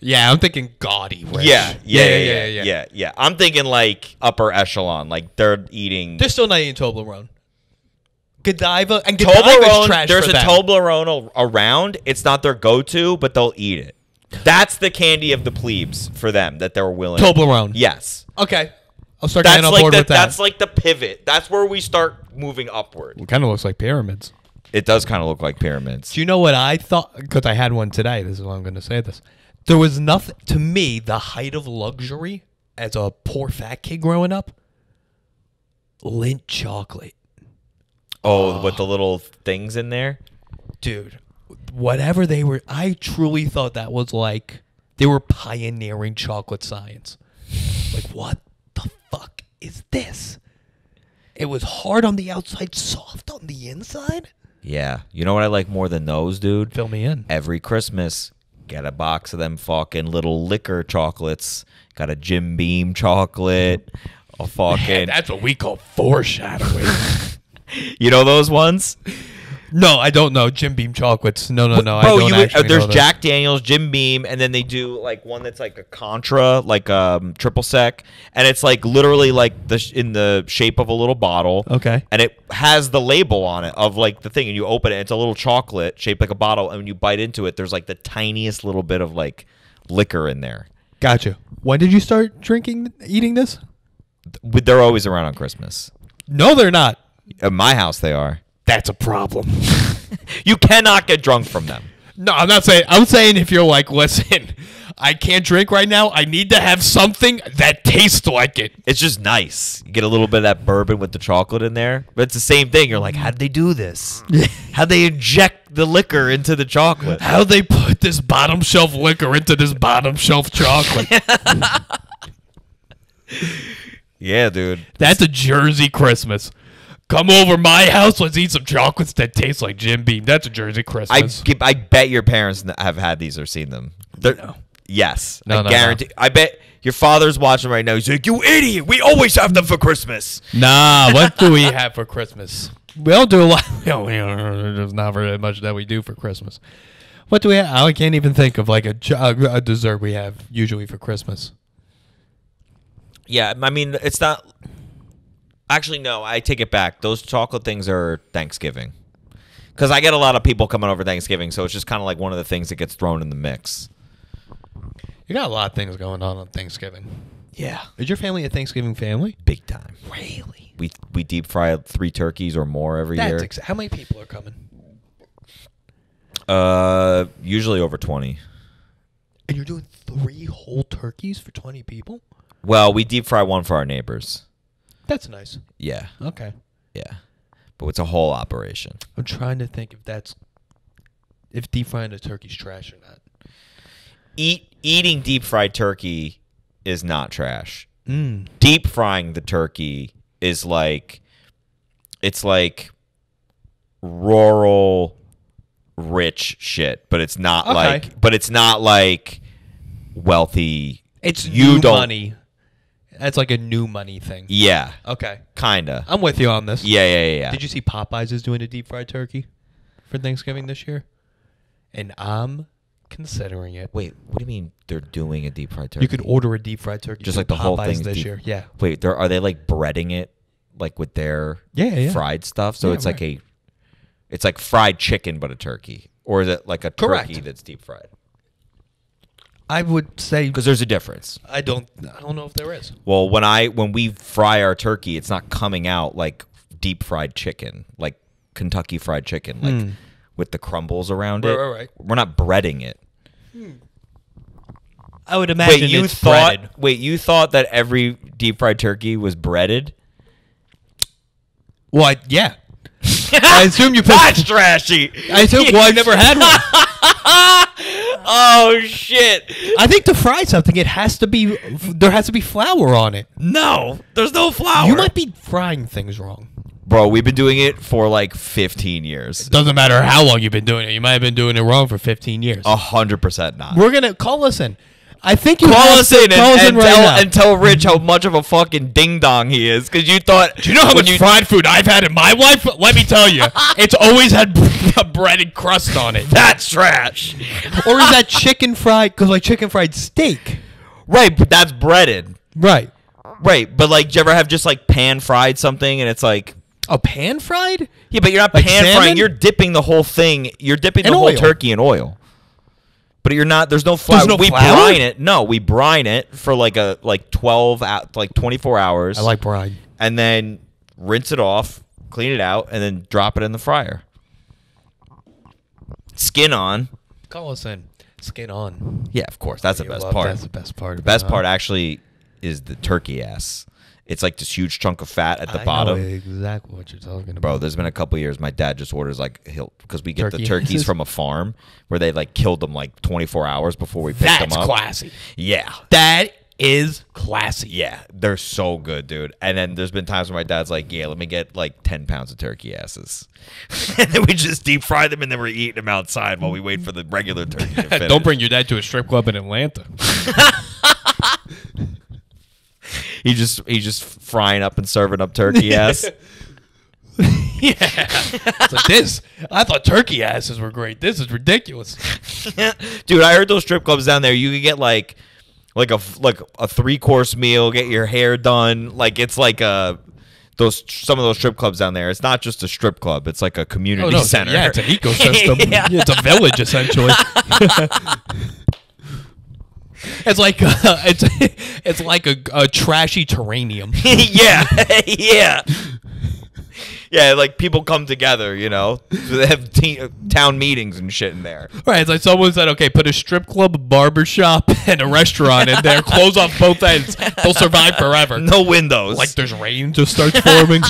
Yeah, I'm thinking gaudy rich. Yeah. I'm thinking like upper echelon, like they're eating They're still not eating Toblerone. Godiva and Godiva's Toblerone. trash There's for a them. Toblerone around. It's not their go-to, but they'll eat it. That's the candy of the plebes for them that they're willing. Toblerone. Yes. Okay. I'll start getting on board with that. That's like the pivot. That's where we start moving upward. It kind of looks like pyramids. It does kind of look like pyramids. Do you know what I thought? Because I had one today. This is why I'm going to say this. There was nothing, to me, the height of luxury as a poor fat kid growing up, Lindt chocolate. Oh, with the little things in there? Dude, whatever they were, I truly thought that was like, they were pioneering chocolate science. Like, what the fuck is this? It was hard on the outside, soft on the inside? Yeah. You know what I like more than those, dude? Fill me in. Every Christmas, get a box of them fucking little liquor chocolates. Got a Jim Beam chocolate. A fucking... Man, that's what we call foreshadowing. You know those ones? No, I don't know. Jim Beam chocolates. No. I Bro, don't actually there's know those. Jack Daniels, Jim Beam, and then they do like one that's like a Contra, like triple sec, and it's like literally like in the shape of a little bottle. Okay. And it has the label on it of like the thing, and you open it, it's a little chocolate shaped like a bottle, and when you bite into it, there's like the tiniest little bit of like liquor in there. Gotcha. When did you start eating this? They're always around on Christmas. No, they're not. At my house, they are. That's a problem. You cannot get drunk from them. No, I'm not saying. I'm saying if you're like, listen, I can't drink right now. I need to have something that tastes like it. It's just nice. You get a little bit of that bourbon with the chocolate in there. But it's the same thing. You're like, how'd they do this? How'd they inject the liquor into the chocolate? How'd they put this bottom shelf liquor into this bottom shelf chocolate? Yeah, dude. That's a Jersey Christmas. Come over my house. Let's eat some chocolates that taste like Jim Beam. That's a Jersey Christmas. I bet your parents have had these or seen them. No. Yes. No, I guarantee. I bet your father's watching right now. He's like, you idiot. We always have them for Christmas. Nah, what do we have for Christmas? We don't do a lot. There's not very much that we do for Christmas. What do we have? I can't even think of like a dessert we have usually for Christmas. Yeah, I mean, it's not... Actually, no, I take it back. Those chocolate things are Thanksgiving. Because I get a lot of people coming over Thanksgiving, so it's just kind of like one of the things that gets thrown in the mix. You got a lot of things going on Thanksgiving. Yeah. Is your family a Thanksgiving family? Big time. Really? We deep fry 3 turkeys or more every year. How many people are coming? Usually over 20. And you're doing 3 whole turkeys for 20 people? Well, we deep fry one for our neighbors. That's nice. Yeah. Okay. Yeah. But it's a whole operation. I'm trying to think if deep frying a turkey's trash or not. Eating deep fried turkey is not trash. Mm. Deep frying the turkey is like, it's like rural rich shit, but it's not like wealthy. It's you new don't money. That's like a new money thing. Yeah. Okay. Kinda. I'm with you on this. Yeah. Did you see Popeyes is doing a deep fried turkey for Thanksgiving this year? And I'm considering it. Wait, what do you mean they're doing a deep fried turkey? You could order a deep fried turkey. Just from like the whole Popeyes thing's this deep. year. Yeah. Wait, are they like breading it like with their fried stuff? So Yeah, it's right. like it's like fried chicken but a turkey, or is it like a Correct. turkey that's deep fried? I would say Because there's a difference. I don't know if there is. Well, when we fry our turkey, it's not coming out like deep fried chicken, like Kentucky fried chicken, like with the crumbles around it. Right. We're not breading it. I would imagine it's breaded. Wait, you thought that every deep fried turkey was breaded? Well, yeah. I assume you put. That's trashy. I assume. Well, I never had one. Oh shit! I think to fry something, there has to be flour on it. No, there's no flour. You might be frying things wrong. Bro, we've been doing it for like 15 years. Doesn't matter how long you've been doing it. You might have been doing it wrong for 15 years. 100% not. We're gonna call us in. I think you call us in and tell Rich how much of a fucking ding dong he is, because you thought. Do you know how much fried food I've had in my life? Let me tell you, it's always had a breaded crust on it. That's trash. Or is that chicken fried? Because like chicken fried steak, right? But that's breaded. Right. But like, do you ever have just like pan fried something and it's like a pan fried? Yeah, but you're not like pan frying. You're dipping the whole thing. You're dipping the whole turkey in oil. But you're not. There's no flour. We brine it. No, we brine it for like 24 hours. I like brine. And then rinse it off, clean it out, and then drop it in the fryer. Skin on. Call us in. Skin on. Yeah, of course. That's the best part. That's the best part. The best part actually is the turkey ass. It's like this huge chunk of fat at the bottom. I know exactly what you're talking about. Bro, there's been a couple years my dad just orders because we get the turkeys from a farm where they like killed them like 24 hours before we picked them up. That's classy. Yeah. That is classy. Yeah. They're so good, dude. And then there's been times where my dad's like, yeah, let me get like 10 pounds of turkey asses. And then we just deep fry them and then we're eating them outside while we wait for the regular turkey to finish. Don't bring your dad to a strip club in Atlanta. He's just frying up and serving up turkey ass. Yeah. It's like this. I thought turkey asses were great. This is ridiculous. Dude, I heard those strip clubs down there, you could get like a 3-course meal, get your hair done. Like it's like some of those strip clubs down there. It's not just a strip club. It's like a community center. Yeah, it's an ecosystem. Yeah, it's a village essentially. It's like it's like a trashy terranium. Yeah, like people come together, you know. So they have town meetings and shit in there. Right, it's like someone said, okay, put a strip club, a barbershop, and a restaurant in there. Close off both ends. They'll survive forever. No windows. Like there's rain just starts forming.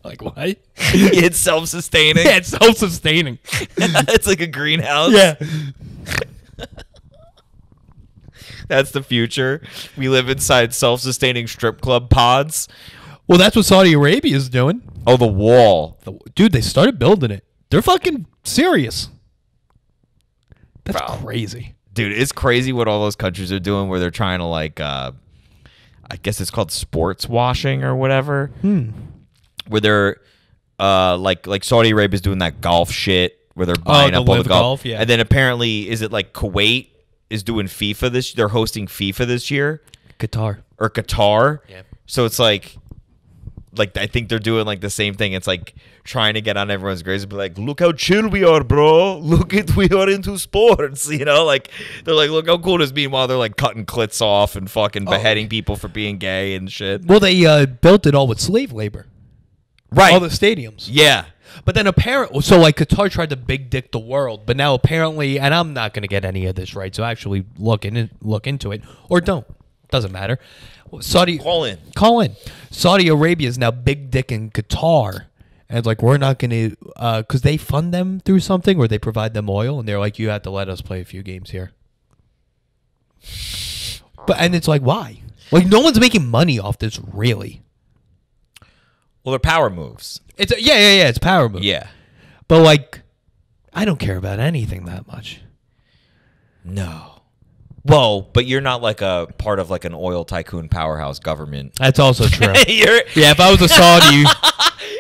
Like what? It's self-sustaining. Yeah, it's self-sustaining. It's like a greenhouse. Yeah. That's the future. We live inside self-sustaining strip club pods. Well, that's what Saudi Arabia is doing. Oh, the wall. Dude, they started building it. They're fucking serious. That's crazy. Dude, it's crazy what all those countries are doing where they're trying to like, I guess it's called sports washing or whatever. Where they're, like Saudi Arabia is doing that golf shit where they're buying up all the golf. Yeah. And then apparently, is it like Kuwait is doing FIFA this? They're hosting FIFA this year. Qatar. Yeah. So it's like I think they're doing like the same thing. It's like trying to get on everyone's grades and be like, look how chill we are, bro. We are into sports. You know, like they're like, look how cool it is. Meanwhile, they're like cutting clits off and fucking beheading people for being gay and shit. Well, they built it all with slave labor. Right. All the stadiums. Yeah. But then apparently, so like Qatar tried to big dick the world, but now apparently, and I'm not going to get any of this right, so actually look into it, or don't. Doesn't matter. Call in. Saudi Arabia is now big dick in Qatar, and it's like we're not going to, because they fund them through something, or they provide them oil, and they're like, you have to let us play a few games here. And it's like, why? Like no one's making money off this, really. Well, they're power moves. It's it's power move. Yeah. But like, I don't care about anything that much. No. Well, but you're not like a part of like an oil tycoon powerhouse government. That's also true. If I was a Saudi,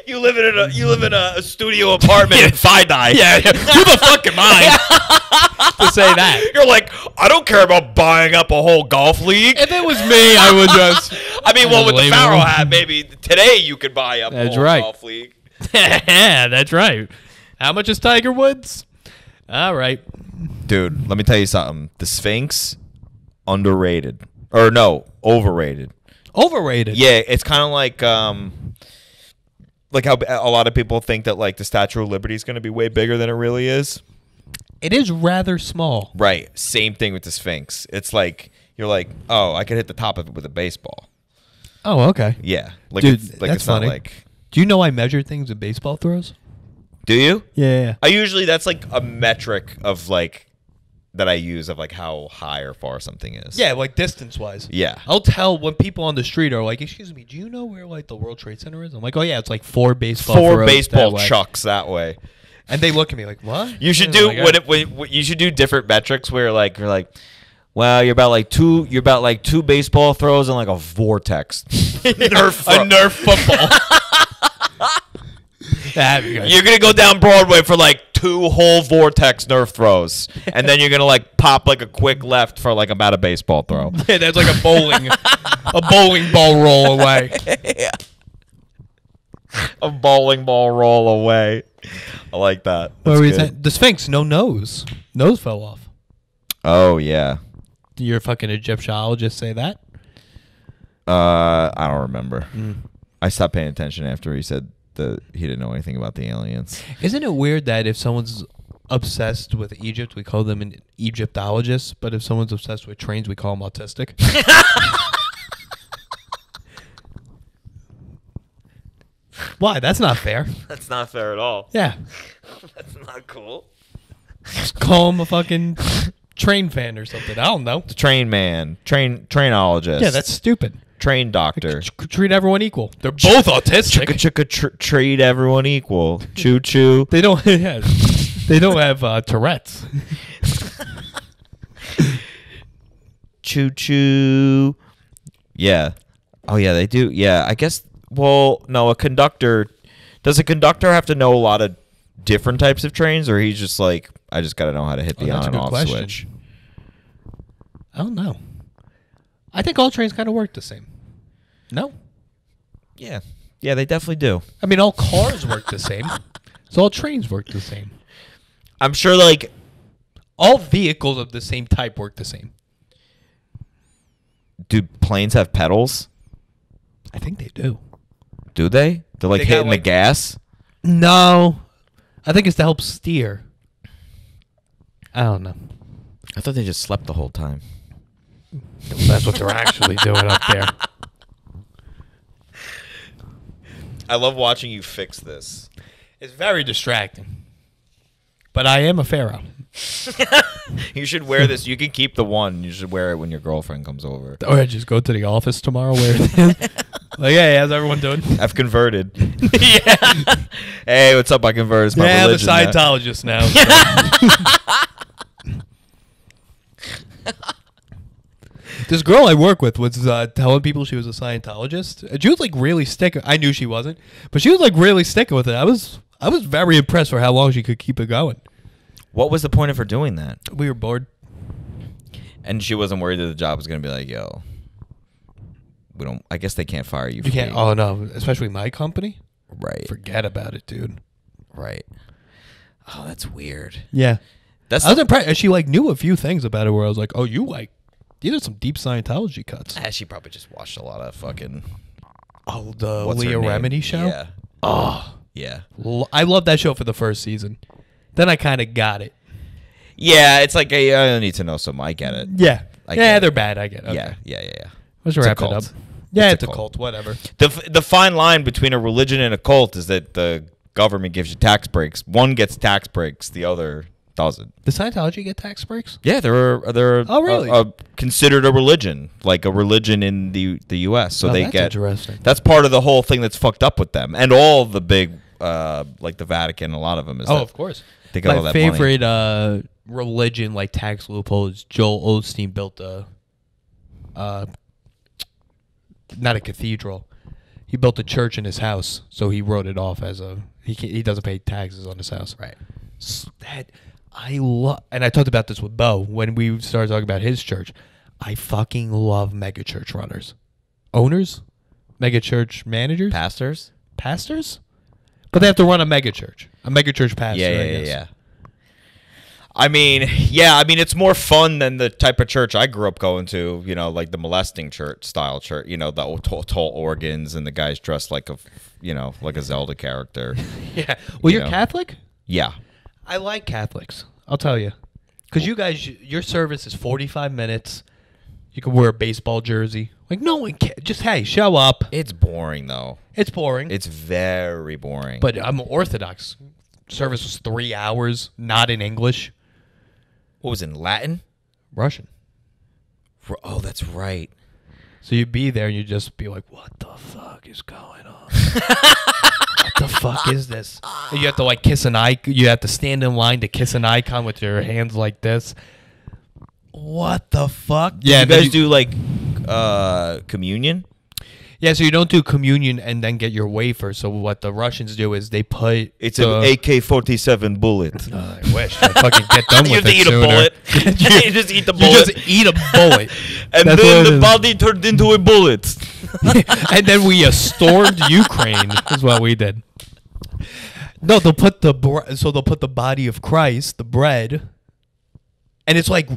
you live in a studio apartment in Sinai. Yeah. Who the fuck am I to say that? You're like, I don't care about buying up a whole golf league. If it was me, I would just. I mean, well, with the Pharaoh hat, maybe today you could buy up a whole golf league. Yeah, that's right. How much is Tiger Woods? All right. Dude, let me tell you something. The Sphinx, underrated. Or no, overrated. Overrated? Yeah, it's kind of like how a lot of people think that like the Statue of Liberty is going to be way bigger than it really is. It is rather small. Right. Same thing with the Sphinx. It's like you're like, oh, I could hit the top of it with a baseball. Oh, okay. Yeah. Like Dude, it's, like that's it's not funny. like. Do you know I measure things in baseball throws? Do you? Yeah. I usually that's like a metric of like that I use of like how high or far something is. Yeah, like distance-wise. Yeah. I'll tell when people on the street are like, excuse me, do you know where like the World Trade Center is? I'm like, oh yeah, it's like 4 baseball throws baseball that way. chucks that way. And they look at me like, what? You should And do I'm like, you should do different metrics where like you're like, well, you're about like two baseball throws and like a vortex. Nerf football. You're gonna go down Broadway for like 2 whole vortex Nerf throws, and then you're gonna like pop like a quick left for like about a baseball throw. Yeah, that's like a bowling ball roll away. Yeah. A bowling ball roll away. I like that. What That's were you good. saying? The Sphinx, no nose. Nose fell off. Oh yeah. Did your fucking Egyptologist say that? I don't remember. I stopped paying attention after he said that he didn't know anything about the aliens. Isn't it weird that if someone's obsessed with Egypt, we call them an Egyptologist, but if someone's obsessed with trains, we call them autistic? Why? That's not fair. That's not fair at all. Yeah. That's not cool. Just call him a fucking train fan or something. I don't know. The train man, trainologist. Yeah, that's stupid. train doctor. Treat everyone equal. They're both autistic. Treat everyone equal. Choo choo. They don't. Yeah, they don't have Tourette's. Choo choo. Yeah. Oh yeah, they do. Yeah, I guess. Well, no, a conductor. Does a conductor have to know a lot of different types of trains, or he's just like, I just got to know how to hit the on and off switch? I don't know. I think all trains kind of work the same. No? Yeah. Yeah, they definitely do. I mean, all cars work the same. So all trains work the same. I'm sure, like, all vehicles of the same type work the same. Do planes have pedals? I think they do. Do they? They're like hitting the gas? No. I think it's to help steer. I don't know. I thought they just slept the whole time. That's what they're actually doing up there. I love watching you fix this. It's very distracting. But I am a pharaoh. You should wear this. You can keep the one. You should wear it when your girlfriend comes over. Or I just go to the office tomorrow where it is. Like, hey, how's everyone doing? I've converted. Yeah. Hey, what's up? I converted. It's my I'm a religion now. Scientologist now. So. This girl I work with was telling people she was a Scientologist. And she was like really sticking. I knew she wasn't, but she was like really sticking with it. I was very impressed for how long she could keep it going. What was the point of her doing that? We were bored. And she wasn't worried that the job was going to be like, yo, we don't. I guess they can't fire you. You can't. Oh no, especially my company. Right. Forget about it, dude. Right. Oh, that's weird. Yeah. That's I was impressed. And she like knew a few things about it where I was like, oh, these are some deep Scientology cuts. She probably just watched a lot of fucking. Oh, the What's her Leah name? Remini show? Yeah. Oh. Yeah. I loved that show for the first season. Then I kind of got it. Yeah, it's like I don't need to know some. I get it. Yeah. I get it. They're bad. I get it. Okay. Yeah. Let's It's a wrap it cult. up. Yeah, It's it's a a cult. Whatever. The fine line between a religion and a cult is that the government gives you tax breaks. One gets tax breaks, the other doesn't. Does Scientology get tax breaks? Yeah, they're Oh, really? Considered a religion, like a religion in the U.S. So they that's get interesting. That's part of the whole thing that's fucked up with them, and all the big like the Vatican. A lot of them is. Oh, that of course. they got all My that money. favorite religion, like tax loophole, is Joel Osteen built not a cathedral. He built a church in his house, so he wrote it off as he doesn't pay taxes on his house. Right. That I love, and I talked about this with Bo when we started talking about his church. I fucking love mega church runners, owners, mega church managers, pastors, but they have to run a mega church pastor. I guess. Yeah. I mean, it's more fun than the type of church I grew up going to, like the molesting church style church, the tall organs and the guys dressed like like a Zelda character. Yeah. Well, you're Catholic? Yeah. I like Catholics. I'll tell you. Because you guys, your service is 45 minutes. You can wear a baseball jersey. Like, no one can. Just, hey, show up. It's boring, though. It's boring. It's very boring. But I'm Orthodox. Service was 3 hours, not in English. What was it, in Latin? Russian. Oh, that's right. So you'd be there and you'd just be like, what the fuck is going on? What the fuck is this? And you have to like kiss an icon. You have to stand in line to kiss an icon with your hands like this. What the fuck? Yeah, you guys do like communion? Yeah, so you don't do communion and then get your wafer. So what the Russians do is they put an AK-47 bullet. I wish. I'd fucking get done with it sooner. You have to eat a bullet. You just eat the bullet. You just eat a bullet. And That's then the body turned into a bullet. And then we stormed Ukraine is what we did. No, they'll put the body of Christ, the bread, and it's like,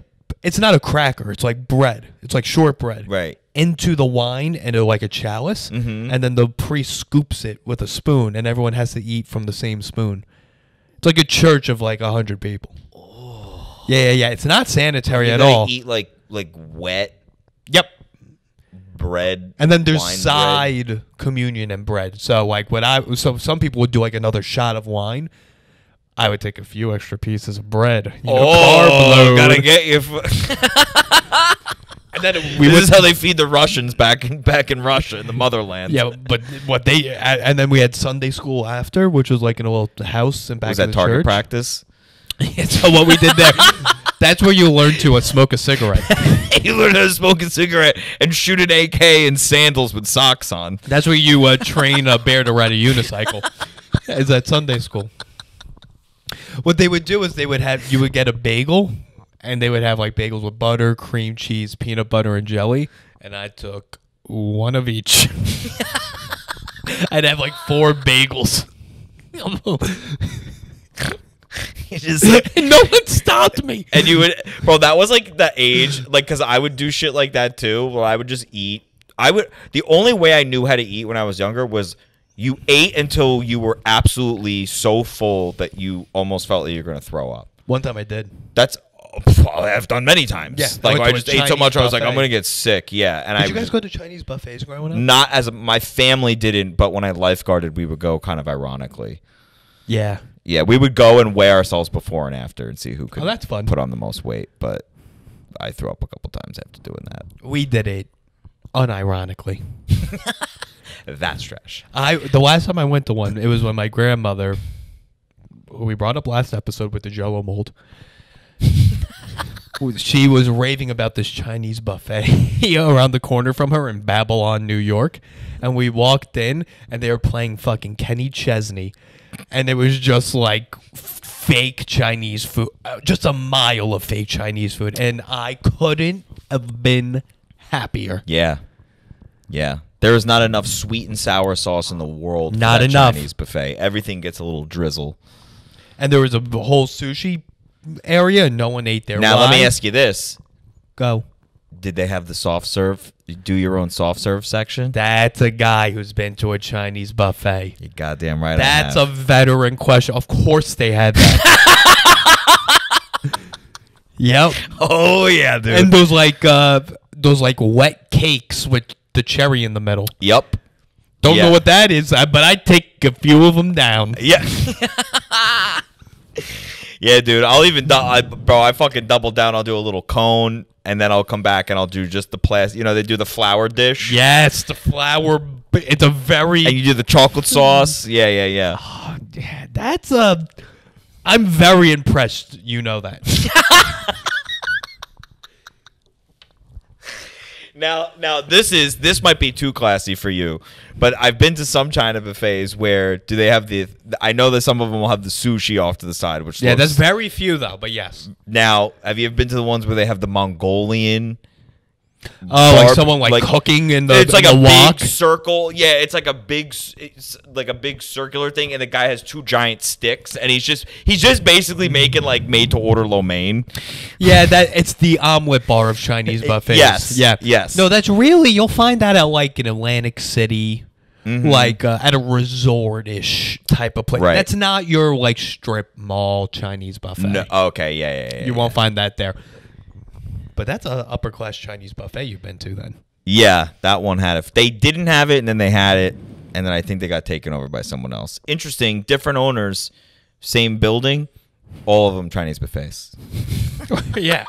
it's not a cracker. It's like bread. It's like shortbread. Right. Into the wine into like a chalice, and then the priest scoops it with a spoon, and everyone has to eat from the same spoon. It's like a church of like 100 people. Oh. Yeah. It's not sanitary at all. Eat like wet. Yep. Bread. And then there's wine side bread. communion and bread. So like so some people would do like another shot of wine. I would take a few extra pieces of bread. Carb load. Gotta get you. And then this is how they feed the Russians back in Russia, in the motherland. Yeah, but and then we had Sunday school after, which was like in a little house and back was in that the target church. practice? So what we did there, that's where you learn to smoke a cigarette. You learn how to smoke a cigarette and shoot an AK in sandals with socks on. That's where you train a bear to ride a unicycle. Is at Sunday school. What they would do is you would get a bagel. And they would have like bagels with butter, cream cheese, peanut butter, and jelly. And I took one of each. I'd have like 4 bagels. No one stopped me. And you would, bro, that was like the age, like, because I would do shit like that too, where I would just eat. The only way I knew how to eat when I was younger was you ate until you were absolutely so full that you almost felt like you were going to throw up. One time I did. That's... I've done many times. Yeah, like I just ate so much, buffet. I was like, I'm gonna get sick. Yeah, and did you guys go to Chinese buffets growing up? Not as my family didn't, but when I lifeguarded, we would go kind of ironically. Yeah, we would go and weigh ourselves before and after and see who could that's fun. Put on the most weight. But I threw up a couple times after doing that. We did it unironically. That's trash. The last time I went to one, it was when my grandmother, who we brought up last episode with the Jell-O mold. She was raving about this Chinese buffet around the corner from her in Babylon, New York. And we walked in, and they were playing fucking Kenny Chesney. And it was just like fake Chinese food. Just a mile of fake Chinese food. And I couldn't have been happier. Yeah. There is not enough sweet and sour sauce in the world. Not for that enough. Chinese buffet. Everything gets a little drizzle. And there was a whole sushi area, and no one ate there. Now, let me ask you this. Go. Did they have the soft serve? Do your own soft serve section? That's a guy who's been to a Chinese buffet. You're goddamn right. That's a veteran question. Of course they had that. Yep. Oh, yeah, dude. And those wet cakes with the cherry in the middle. Yep. Don't know what that is, but I'd take a few of them down. Yeah. Yeah, dude. I'll even, I fucking double down. I'll do a little cone, and then I'll come back and I'll do just the plastic. You know, they do the flour dish. Yes, the flour. It's a very. And you do the chocolate sauce. Yeah. Oh, yeah, that's a. I'm very impressed. You know that. Now this might be too classy for you, but I've been to some China buffets where do they have I know that some of them will have the sushi off to the side, which that's very few though, but yes. Now, have you ever been to the ones where they have the Mongolian? Oh, like someone cooking in the it's like a big circle. Yeah, it's like a big circular thing, and the guy has 2 giant sticks, and he's just basically making like made to order lo mein. Yeah, it's the omelet bar of Chinese buffets. Yes. Yeah. Yes. No, that's really, you'll find that at like in Atlantic City like at a resort-ish type of place. Right. That's not your like strip mall Chinese buffet. No, okay, yeah. You won't find that there. But that's a upper class Chinese buffet you've been to then. Yeah, that one had it. They didn't have it, and then they had it, and then I think they got taken over by someone else. Interesting, different owners, same building, all of them Chinese buffets. Yeah.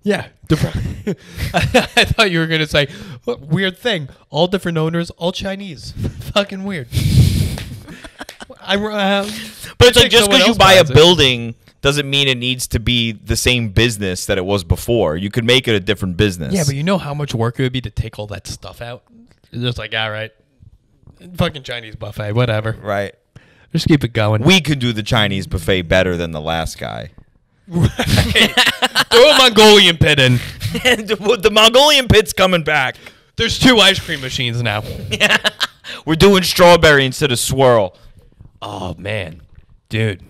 Yeah. I thought you were going to say, weird thing, all different owners, all Chinese. Fucking weird. But it's like just because you buy a building doesn't mean it needs to be the same business that it was before. You could make it a different business. Yeah, but you know how much work it would be to take all that stuff out? It's just like, all right, fucking Chinese buffet, whatever. Right. Just keep it going. We could do the Chinese buffet better than the last guy. Right. Throw a Mongolian pit in. The Mongolian pit's coming back. There's 2 ice cream machines now. Yeah. We're doing strawberry instead of swirl. Oh, man. Dude.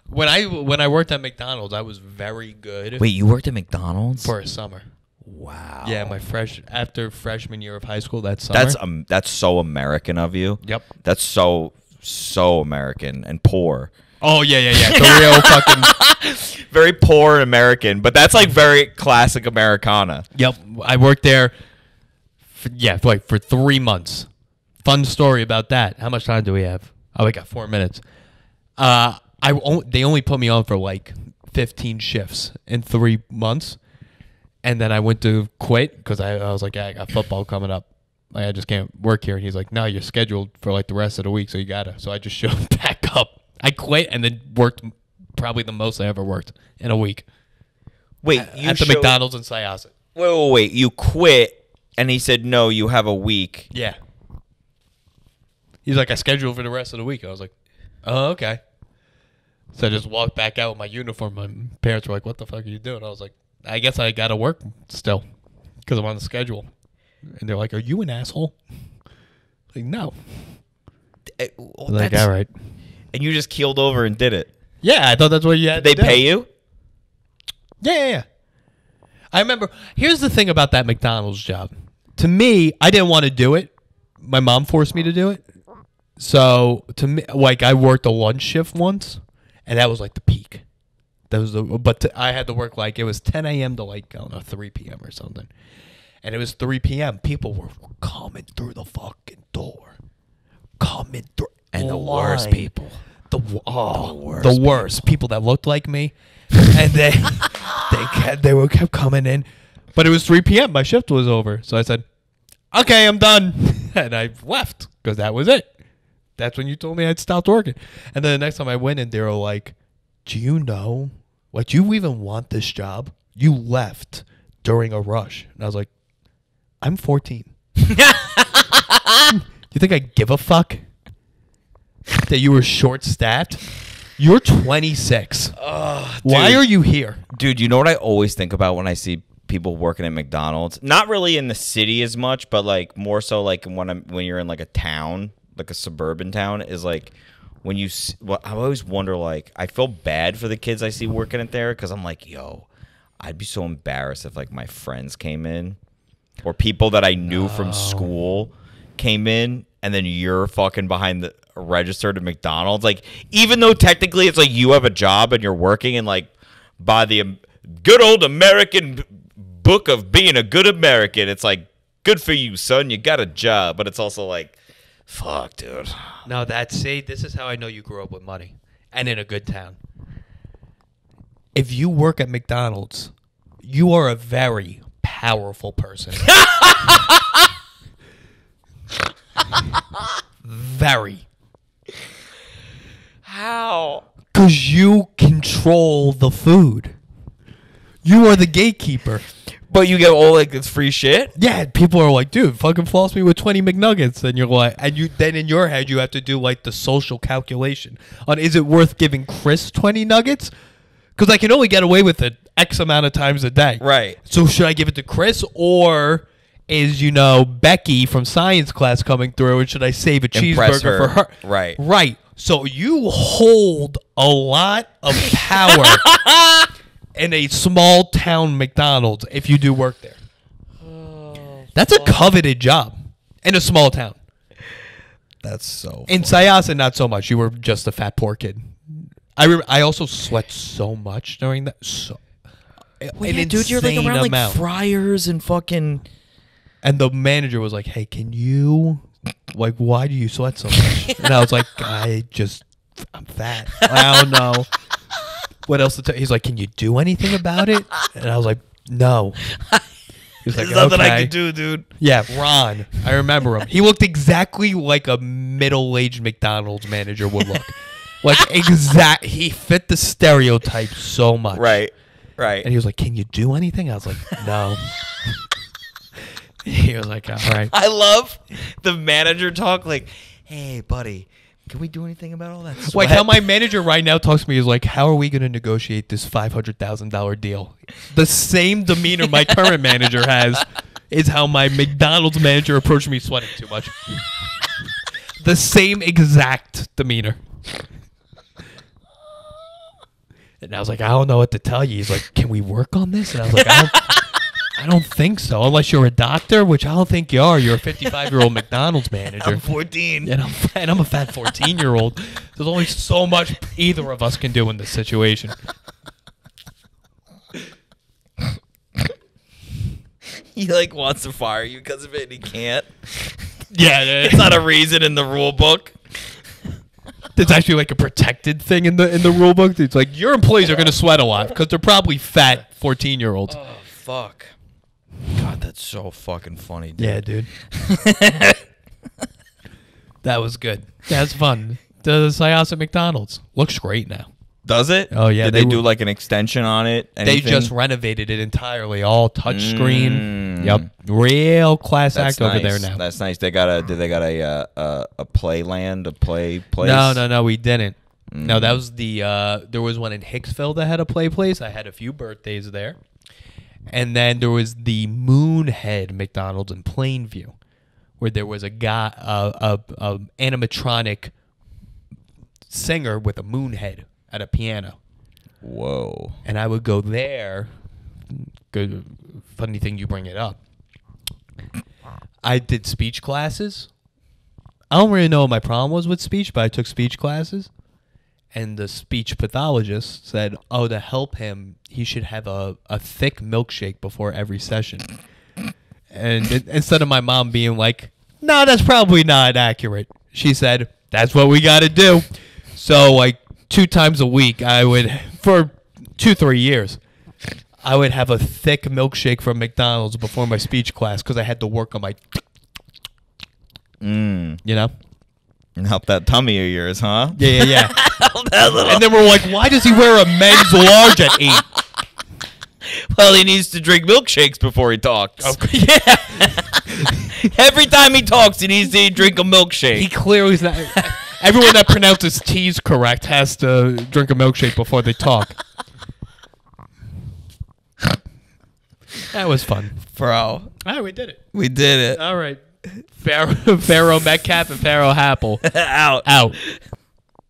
When I worked at McDonald's, I was very good. Wait, you worked at McDonald's? For a summer. Wow. Yeah, after freshman year of high school that summer. That's so American of you. Yep. That's so American and poor. Oh, yeah. The real fucking... Very poor and American, but that's like very classic Americana. Yep. I worked there for 3 months. Fun story about that. How much time do we have? Oh, we got 4 minutes. They only put me on for like 15 shifts in 3 months. And then I went to quit because I was like, I got football coming up. Like, I just can't work here. And he's like, no, you're scheduled for like the rest of the week, so you gotta. So I just showed back up. I quit and then worked probably the most I ever worked in a week. Wait, at the McDonald's in Syosset. Wait. You quit, and he said, no, you have a week. Yeah. He's like, I scheduled for the rest of the week. I was like, oh, okay. So I just walked back out with my uniform. My parents were like, what the fuck are you doing? I was like, I guess I got to work still because I'm on the schedule. And they're like, are you an asshole? Like, no. Like, all right. And you just keeled over and did it. Yeah, I thought that's what you had to do. Did they pay you? Yeah. I remember, here's the thing about that McDonald's job. To me, I didn't want to do it. My mom forced me to do it. So, to me, like, I worked a lunch shift once, and that was like the peak. I had to work like, it was 10 a.m. to like, I don't know, 3 p.m. or something. And it was 3 p.m. People were coming through the fucking door. Coming through. And the worst people. The worst people that looked like me. And they kept coming in. But it was 3 p.m. My shift was over. So I said, okay, I'm done. And I left because that was it. That's when you told me I'd stopped working. And then the next time I went in, they were like, do you know, like, you even want this job? You left during a rush. And I was like, I'm 14. You think I give a fuck that you were short-staffed? You're 26. Why are you here? Dude, you know what I always think about when I see people working at McDonald's? Not really in the city as much, but like more so like when you're in like a town, like a suburban town, is like when you I always wonder, like, I feel bad for the kids I see working it there because I'm like, yo, I'd be so embarrassed if like my friends came in or people that I knew from school came in and then you're fucking behind the registered at McDonald's. Like, even though technically it's like you have a job and you're working and like by the good old American book of being a good American, it's like, good for you, son, you got a job. But it's also like, fuck, dude. No, this is how I know you grew up with money and in a good town. If you work at McDonald's, you are a very powerful person. Very. How? Because you control the food. You are the gatekeeper. But you get all like this free shit? Yeah, people are like, dude, fucking floss me with 20 McNuggets. And you're like, then in your head, you have to do like the social calculation on, is it worth giving Chris 20 nuggets? Because I can only get away with it X amount of times a day. Right. So should I give it to Chris, or is, Becky from science class coming through, and should I save a cheeseburger for her? Right. Right. So you hold a lot of power in a small town McDonald's if you do work there. That's a coveted job. In a small town. That's so In Syosset, not so much. You were just a fat poor kid. I also sweat so much during that. Dude, you're like around like fryers and fucking. And the manager was like, "Hey, can you, like, why do you sweat so much?" And I was like, I'm fat. I don't know what else to tell. He's like, "Can you do anything about it?" And I was like, "No." He's like, "There's nothing I can do, dude." Yeah, Ron. I remember him. He looked exactly like a middle-aged McDonald's manager would look. Like, he fit the stereotype so much. Right. And he was like, "Can you do anything?" I was like, "No." He was like, "All right." I love the manager talk like, "Hey, buddy, can we do anything about all that sweat?" Like how my manager right now talks to me is like, "How are we going to negotiate this $500,000 deal?" The same demeanor my current manager has is how my McDonald's manager approached me sweating too much. The same exact demeanor. And I was like, "I don't know what to tell you." He's like, "Can we work on this?" And I was like, I don't think so, unless you're a doctor, which I don't think you are. You're a 55-year-old McDonald's manager. I'm 14. And I'm a fat 14-year-old. There's only so much either of us can do in this situation. He like wants to fire you because of it and he can't. Yeah. It's not a reason in the rule book. There's actually like a protected thing in the rule book. It's like your employees are going to sweat a lot because they're probably fat 14-year-olds. Oh, fuck. God, that's so fucking funny, dude. Yeah, dude. That was good. That's fun. The Syosset McDonald's looks great now. Does it? Oh, yeah. Did they do like an extension on it? Anything? They just renovated it entirely, all touchscreen. Yep, real class act over there now. That's nice. Did they got a playland, a play place? No, we didn't. No, that was there was one in Hicksville that had a play place. I had a few birthdays there. And then there was the Moonhead McDonald's in Plainview, where there was a guy, a animatronic singer with a moon head at a piano. Whoa. And I would go there. Good, funny thing you bring it up. I did speech classes. I don't really know what my problem was with speech, but I took speech classes. And the speech pathologist said, "Oh, to help him, he should have a thick milkshake before every session." And instead of my mom being like, "No, that's probably not accurate," she said, "That's what we got to do." So like 2 times a week, I would, for 2-3 years, I would have a thick milkshake from McDonald's before my speech class because I had to work on my, you know? And help that tummy of yours, huh? Yeah. And then we're like, "Why does he wear a men's large at 8? Well, he needs to drink milkshakes before he talks. Okay. Yeah. Every time he talks, he needs to drink a milkshake. He clearly is not. Everyone that pronounces T's correct has to drink a milkshake before they talk. That was fun. Bro. All right, we did it. We did it. All right. Pharaoh Metcalfe and Pharaoh Happel. Out. Out.